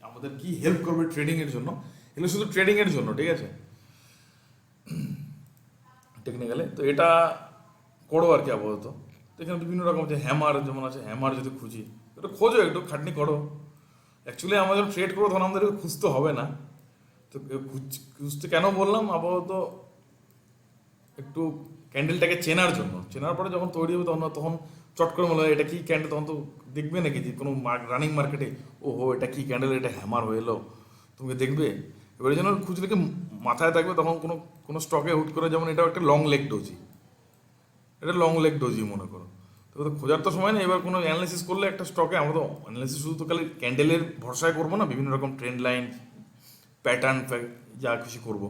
আমাদের কি হেল্প করবে ট্রেডিংয়ের জন্য, এগুলো শুধু ট্রেডিংয়ের জন্য, ঠিক আছে, টেকনিক্যালি। তো এটা করো আর কি আপাতত। তো এখানে বিভিন্ন রকম যে হ্যামার যেমন আছে, হ্যামার যদি খুঁজি, একটু খোঁজো, একটু খাটনি করো। অ্যাকচুয়ালি আমাদের ট্রেড করো তখন আমাদের খুঁজতে হবে না, তো খুঁজতে কেন বললাম, আপাতত একটু ক্যান্ডেলটাকে চেনার জন্য, চেনার পরে যখন তৈরি হবে তখন চট করে মনে হয় এটা কি ক্যান্ডেল, তখন তো দেখবে নাকি যে কোনো রানিং মার্কেটে ওহো এটা কি ক্যান্ডেল, এটা হ্যামার হয়ে এলো, তুমি দেখবে। এবারে যেন খুঁজলে কি মাথায় থাকবে, তখন কোনো স্টকে হুট করে, যেমন এটাও একটা লং লেগ ডোজি, এটা লং লেগ ডোজি মনে করো, তো খোঁজার তো সময় নেই। এবার কোনো অ্যানালাইসিস করলে একটা স্টকে, আমরা তো অ্যানালাইসিস শুধু তো খালি ক্যান্ডেলের ভরসায় করবো না, বিভিন্ন রকম ট্রেন্ড লাইন, প্যাটার্ন, যা কিছু করবো,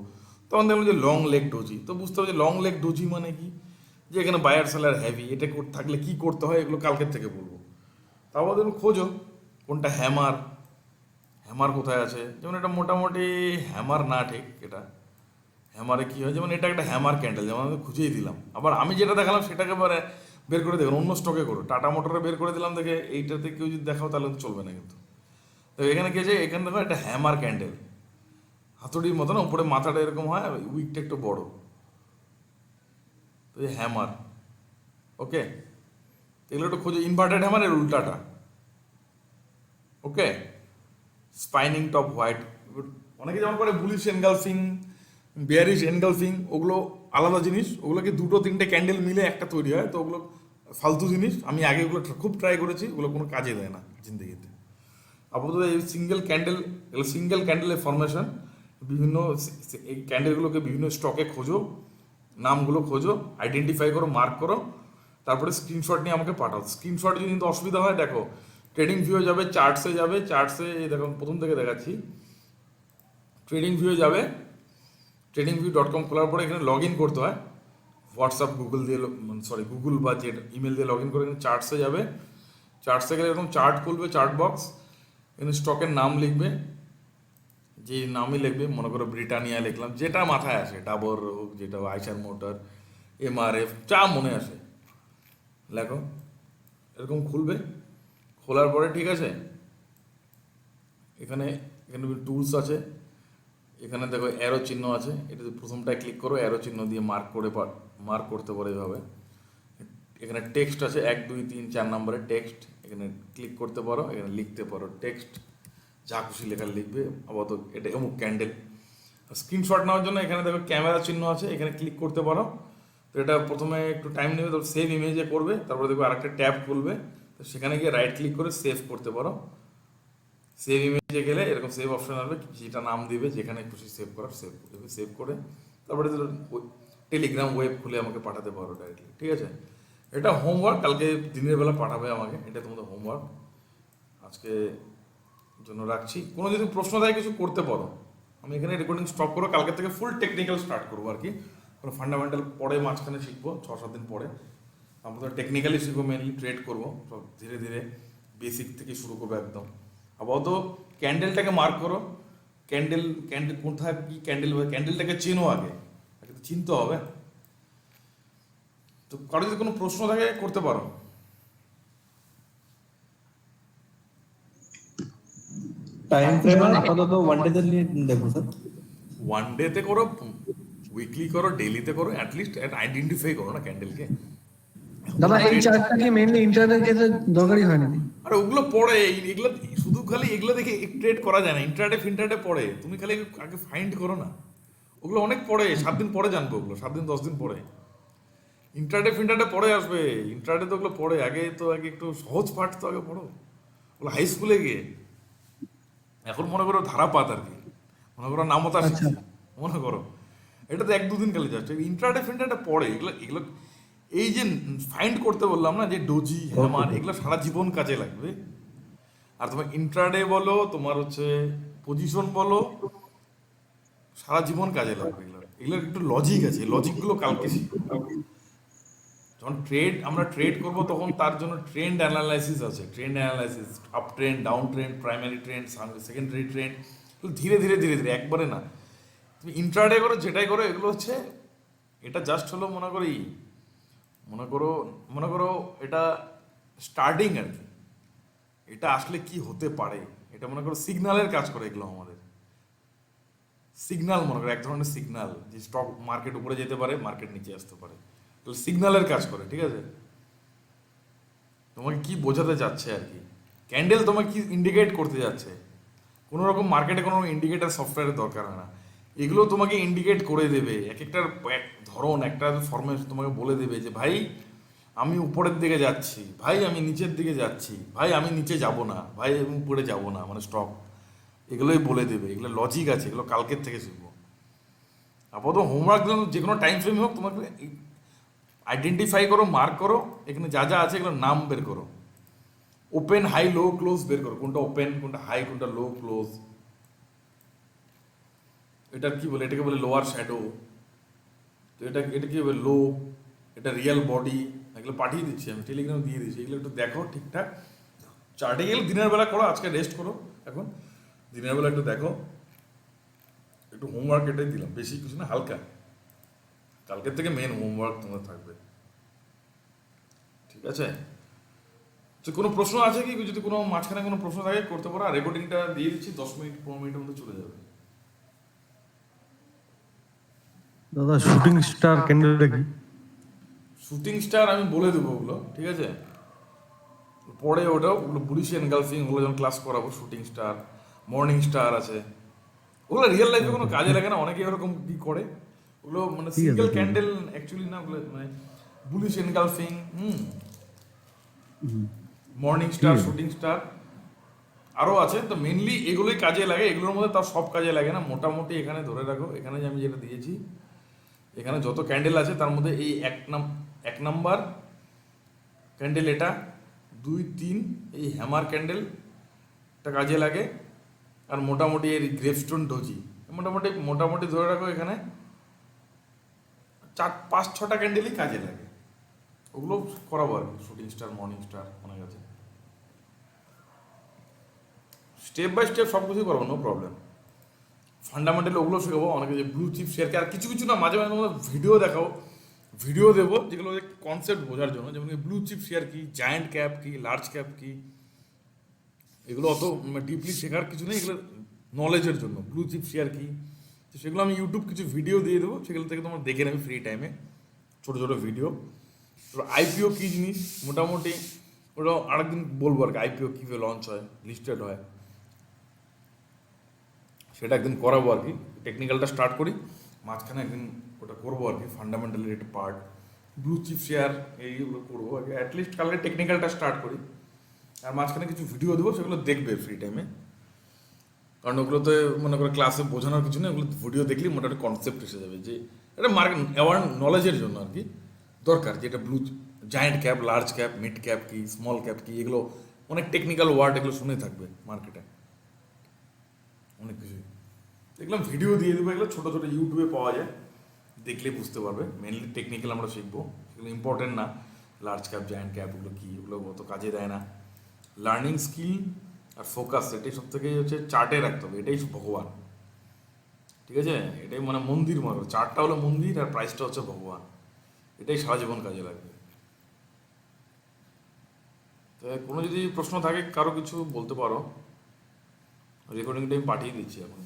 তখন দেখলাম যে লং লেগ ডোজি, তো বুঝতে হবে যে লং লেগ ডোজি মানে কি, যে এখানে বায়ার সেলার হেভি, এটা থাকলে কি করতে হয়, এগুলো কালকের থেকে বলবো। তারপর তুমি খোঁজো কোনটা হ্যামার, হ্যামার কোথায় আছে, যেমন এটা মোটামুটি হ্যামার না, ঠিক এটা হ্যামারে কী হয়, যেমন এটা একটা হ্যামার ক্যান্ডেল, যেমন আমি খুঁজেই দিলাম, আবার আমি যেটা দেখালাম সেটাকে এবারে বের করে দেখুন, অন্য স্টকে করো, টাটা মোটরে বের করে দিলাম, দেখে এইটাতে কেউ যদি দেখাও তাহলে তো চলবে না কিন্তু। তো এখানে কি আছে, এখানে দেখো একটা হ্যামার ক্যান্ডেল, হাতুড়ির মতন উপরে মাথাটা এরকম হয়, উইকটা একটু বড়, তো এই হ্যামার, ওকে, এগুলো একটু খোঁজো, ইনভার্টেড হ্যামার এর উল্টাটা, ওকে, স্পাইনিং টপ হোয়াইট, অনেকে যেমন করে বুলিশ এনগালফিং, বিয়ারিশ এনগালফিং, ওগুলো আলাদা জিনিস, ওগুলোকে 2-3টে ক্যান্ডেল মিলে একটা তৈরি হয়, তো ওগুলো ফালতু জিনিস, আমি আগে ওগুলো খুব ট্রাই করেছি, ওগুলো কোনো কাজে দেয় না জিন্দগিতে। আপাতত এই সিঙ্গেল ক্যান্ডেল, এগুলো সিঙ্গেল ক্যান্ডেলের ফরমেশন, বিভিন্ন এই ক্যান্ডেলগুলোকে বিভিন্ন স্টকে খোঁজো, নামগুলো খোঁজো, আইডেন্টিফাই করো, মার্ক করো, তারপরে স্ক্রিনশট নিয়ে আমাকে পাঠাও। স্ক্রিনশট যদি কিন্তু অসুবিধা হয়, দেখো ট্রেডিং ভিউ যাবে, চার্টসে যাবে, চার্টসে দেখো প্রথম থেকে দেখাচ্ছি, ট্রেডিং ভিউ যাবে, tradingview.com খোলার পরে এখানে লগ ইন করতে হয়, হোয়াটসঅ্যাপ গুগল দিয়ে, গুগল বা যে ইমেল দিয়ে লগ ইন করে এখানে চার্টসে যাবে, চার্টসে গেলে এরকম চার্ট খুলবে, চার্ট বক্স, এখানে স্টকের নাম লিখবে, যে নামই লিখবে, মনে করো ব্রিটানিয়া লিখলাম, যেটা মাথায় আসে, ডাবর হোক, যেটা আইসার মোটর, MRF, যা মনে আসে লেখো, এরকম খুলবে, খোলার পরে ঠিক আছে, এখানে এখানে টুলস আছে, এখানে দেখো অ্যারো চিহ্ন আছে, এটা প্রথমটায় ক্লিক করো, অ্যারো চিহ্ন দিয়ে মার্ক করতে পারো এভাবে। এখানে টেক্সট আছে 1 2 3 4 নম্বরের টেক্সট, এখানে ক্লিক করতে পারো, এখানে লিখতে পারো টেক্সট, যা খুশি লেখার লিখবে। আপাতত এটা অমুক ক্যান্ডেল। স্ক্রিনশট নেওয়ার জন্য এখানে দেখো ক্যামেরা চিহ্ন আছে, এখানে ক্লিক করতে পারো। তো এটা প্রথমে একটু টাইম নেবে, তো সেভ ইমেজে করবে, তারপরে দেখবে আরেকটা ট্যাব খুলবে, তো সেখানে গিয়ে রাইট ক্লিক করে সেভ করতে পারো। সেভ ইমেজে গেলে এরকম সেভ অপশন আসবে, যেটা নাম দিবে, যেখানে খুশি সেভ করার সেভ করবে, সেভ করে তারপরে টেলিগ্রাম ওয়েব খুলে আমাকে পাঠাতে পারো ডাইরেক্টলি, ঠিক আছে? এটা হোমওয়ার্ক, কালকে দিনের বেলা পাঠাবে আমাকে, এটা তোমাদের হোমওয়ার্ক। আজকে জন্য রাখছি। কোনো যদি প্রশ্ন থাকে কিছু করতে পারো। আমি এখানে রেকর্ডিং স্টপ করবো, কালকে থেকে ফুল টেকনিক্যাল স্টার্ট করবো আর কি। কোনো ফান্ডামেন্টাল পরে মাঝখানে শিখবো 6-7 দিন পরে। আমরা তো টেকনিক্যালি শিখবো, মেনলি ট্রেড করবো সব ধীরে ধীরে, বেসিক থেকে শুরু করবো একদম। আপাতত ক্যান্ডেলটাকে মার্ক করো, ক্যান্ডেল ক্যান্ডেল কোথায় কি ক্যান্ডেল, ক্যান্ডেলটাকে চেনো আগে তো চিনতে হবে। তো কারো যদি কোনো প্রশ্ন থাকে করতে পারো। টাইম ফ্রেম আপাতত ওয়ান ডে তে দেখো স্যার। ওয়ান ডেতে করো, উইকলি করো, ডেইলিতে করো, অ্যাটলিস্ট আইডেন্টিফাই করো না ক্যান্ডেলকে। দাদা এই চার্টটা কি মেইনলি ইন্টারনেট কেসে দরকারই হয় না? আর ওগুলো পড়ে, এগুলো শুধু খালি এগুলো দেখে ট্রেড করা যায় না, ইন্টারডে ফিন্টারডে পড়ে, তুমি খালি আগে ফাইন্ড করো না। ওগুলো অনেক পড়ে, 7 দিন পরে জানবো ওগুলো, 7 দিন 10 দিন পরে। ইন্টারডে ফিন্টারডে পরে আসবে, ইন্টারডে তো ওগুলো পড়ে, আগে একটু সহজ পাঠ তো আগে পড়ো, ওগুলো হাই স্কুলে গিয়ে। এখন মনে করো ধারাপাত আর কি, মনে করো নামতা শিখছি, মনে করো এটা তো 1-2 দিন খালি যাচ্ছে। ইন্টারডে ফিন্টারডে পড়ে, এগুলো এগুলো এই যে ফাইন্ড করতে বললাম না, যে ডোজি হ্যামার, এগুলো সারা জীবন কাজে লাগবে। আর তোমার ইন্ট্রাডে বলো, তোমার হচ্ছে পজিশন বলো, সারা জীবন কাজে লাগবে। এগুলোর একটু লজিক আছে, লজিকগুলো কালকে শিখবো। যখন আমরা ট্রেড করব তখন তার জন্য ট্রেন্ড অ্যানালাইসিস আছে, trend analysis, up trend, down trend, primary trend, secondary trend, ধীরে ধীরে ধীরে ধীরে, একবারে না। তুমি ইন্ট্রাডে করো, যেটাই করো, এগুলো হচ্ছে, এটা জাস্ট হলো মনে করো এটা স্টার্টিং আর কি। এটা আসলে কি হতে পারে, এটা মনে করো সিগন্যালের কাজ করে এগুলো আমাদের। সিগন্যাল মনে করো এক ধরনের সিগন্যাল, যে স্টক মার্কেট উপরে যেতে পারে, মার্কেট নিচে আসতে পারে, তাহলে সিগন্যালের কাজ করে, ঠিক আছে? তোমাকে কি বোঝাতে যাচ্ছে আর কি, ক্যান্ডেল তোমাকে কি ইন্ডিকেট করতে যাচ্ছে। কোনো রকম মার্কেটে কোনো ইন্ডিকেটার সফটওয়্যারের দরকার হয় না, এগুলো তোমাকে ইন্ডিকেট করে দেবে। এক একটার এক ধরন, একটা ফরমেশন তোমাকে বলে দেবে যে ভাই আমি উপরের দিকে যাচ্ছি, ভাই আমি নিচের দিকে যাচ্ছি, ভাই আমি নিচে যাব না, ভাই আমি উপরে যাব না, মানে স্টক, এগুলোই বলে দেবে। এগুলো লজিক আছে, এগুলো কালকের থেকে শিখবো। আপাতত হোমওয়ার্ক দিলাম, যে কোনো টাইম ফ্রেমে হোক তোমাকে আইডেন্টিফাই করো, মার্ক করো, এখানে যা যা আছে এগুলোর নাম বের করো, ওপেন, হাই, লো, ক্লোজ বের করো, কোনটা ওপেন, কোনটা হাই, কোনটা লো ক্লোজ। এটার কি বলে, এটাকে বলে লোয়ার শ্যাডো। তো এটা কি বলে লো, এটা রিয়েল বডি। এগুলো পাঠিয়ে দিচ্ছি আমি, টেলিগ্রাম দিয়ে দিচ্ছি, এগুলো একটু দেখো ঠিকঠাক। চার্টে গেলে দিনের বেলা করো, আজকে রেস্ট করো, এখন দিনের বেলা একটু দেখো, একটু হোমওয়ার্ক এটাই দিলাম, বেশি কিছু না, হালকা। কালকের থেকে মেন হোমওয়ার্ক তোমার থাকবে, ঠিক আছে? তো কোনো প্রশ্ন আছে কি? যদি কোনো মাঝখানে কোনো প্রশ্ন থাকে করতে পারো। আর রেকর্ডিংটা দিয়ে দিচ্ছি, 10 মিনিট 15 মিনিটের মধ্যে চলে যাবে। দাদা শুটিং স্টার ক্যান্ডেলটা কি? শুটিং স্টার আমি বলে দেবো ওগুলো, ঠিক আছে? পরে ওগুলো বুলিশ এনগালফিং, ওগুলো যখন ক্লাস করাবো। শুটিং স্টার, মর্নিং স্টার আছে, ওগুলো রিয়েল লাইফে কোনো কাজে লাগে না, অনেকে এরকম কি করে, ওগুলো মানে ঠিক আছে, সিঙ্গেল ঠিক আছে। ক্যান্ডেল অ্যাকচুয়ালি না, ওগুলো মানে bullish engulfing, morning star, shooting star, আরও আছে। তো মেনলি এগুলোই কাজে লাগে, এগুলোর মধ্যে তার সব কাজে লাগে না, মোটামুটি এখানে ধরে রাখো। এখানে যে আমি যেটা দিয়েছি, এখানে যত ক্যান্ডেল আছে তার মধ্যে এই এক নাম্বার ক্যান্ডেল, এটা 2, 3, এই হ্যামার ক্যান্ডেলটা কাজে লাগে। আর মোটামুটি এর গ্রেভস্টোন ডোজি, মোটামুটি ধরে রাখো এখানে 4-5-6টা ক্যান্ডেলই কাজে লাগে। ওগুলো করাবো আর কি, শুটিং স্টার, মর্নিং স্টার, অনেক আছে। স্টেপ বাই স্টেপ সব কিছুই করবো, নো প্রবলেম। ফান্ডামেন্টাল ওগুলো শেখাবো, অনেকে যে ব্লু চিপ শেয়ারকে, আর কিছু কিছু না মাঝে মাঝে তোমরা ভিডিও দেবো যেগুলো কনসেপ্ট বোঝার জন্য, যেমন ব্লু চিপ শেয়ার কি, জায়ান্ট ক্যাপ কি, লার্জ ক্যাপ কি, এগুলো অত ডিপলি শেখার কিছু নেই, এগুলো নলেজের জন্য। ব্লু চিপ শেয়ার কি, তো সেগুলো আমি ইউটিউব কিছু ভিডিও দিয়ে দেবো, সেগুলো থেকে তোমরা দেখে নেবে ফ্রি টাইমে, ছোটো ছোটো ভিডিও। তো আইপিও কী জিনিস, মোটামুটি ওটা আরেকদিন বলবো আর কি, আইপিও কীভাবে লঞ্চ হয়, লিস্টেড হয়, সেটা একদিন করাবো আর কি, টেকনিক্যালটা স্টার্ট করি, মাঝখানে একদিন ওটা করবো আর কি, ফান্ডামেন্টালের একটা পার্ট, ব্লু চিপ শেয়ার এইগুলো করবো আর কি, অ্যাটলিস্ট কালকে টেকনিক্যালটা স্টার্ট করি, আর মাঝখানে কিছু ভিডিও দেবো, সেগুলো দেখবে ফ্রি টাইমে, কারণ ওগুলোতে মনে করে ক্লাসে বোঝানোর কিছু নেই, ওগুলো ভিডিও দেখলেই মোটামুটি কনসেপ্ট এসে যাবে, যে এটা মার্কেট অ্যাওয়ার নলেজের জন্য আর কি দরকার, যে এটা blue giant cap, large cap, mid cap কি, স্মল ক্যাপ কি, এগুলো অনেক টেকনিক্যাল ওয়ার্ড এগুলো শুনে থাকবে মার্কেটে অনেক কিছুই। দেখলাম ভিডিও দিয়ে দেবো, এগুলো ছোটো ছোটো ইউটিউবে পাওয়া যায়, দেখলে বুঝতে পারবে, মেনলি টেকনিক্যাল আমরা শিখবো, সেগুলো ইম্পর্টেন্ট না, লার্জ ক্যাপ জায়েন্ট ক্যাপ ওগুলো কী, ওগুলো অত কাজে দেয় না। লার্নিং স্কিল আর ফোকাস এটাই সব থেকে হচ্ছে চার্টে রাখতে হবে, এটাই ভগবান, ঠিক আছে, এটাই মানে মন্দির মনে করো, চার্টটা হলো মন্দির আর প্রাইসটা হচ্ছে ভগবান, এটাই সারা জীবন কাজে লাগবে। তো কোনো যদি প্রশ্ন থাকে কারো কিছু বলতে পারো, রেকর্ডিংটা আমি পাঠিয়ে দিচ্ছি এখন।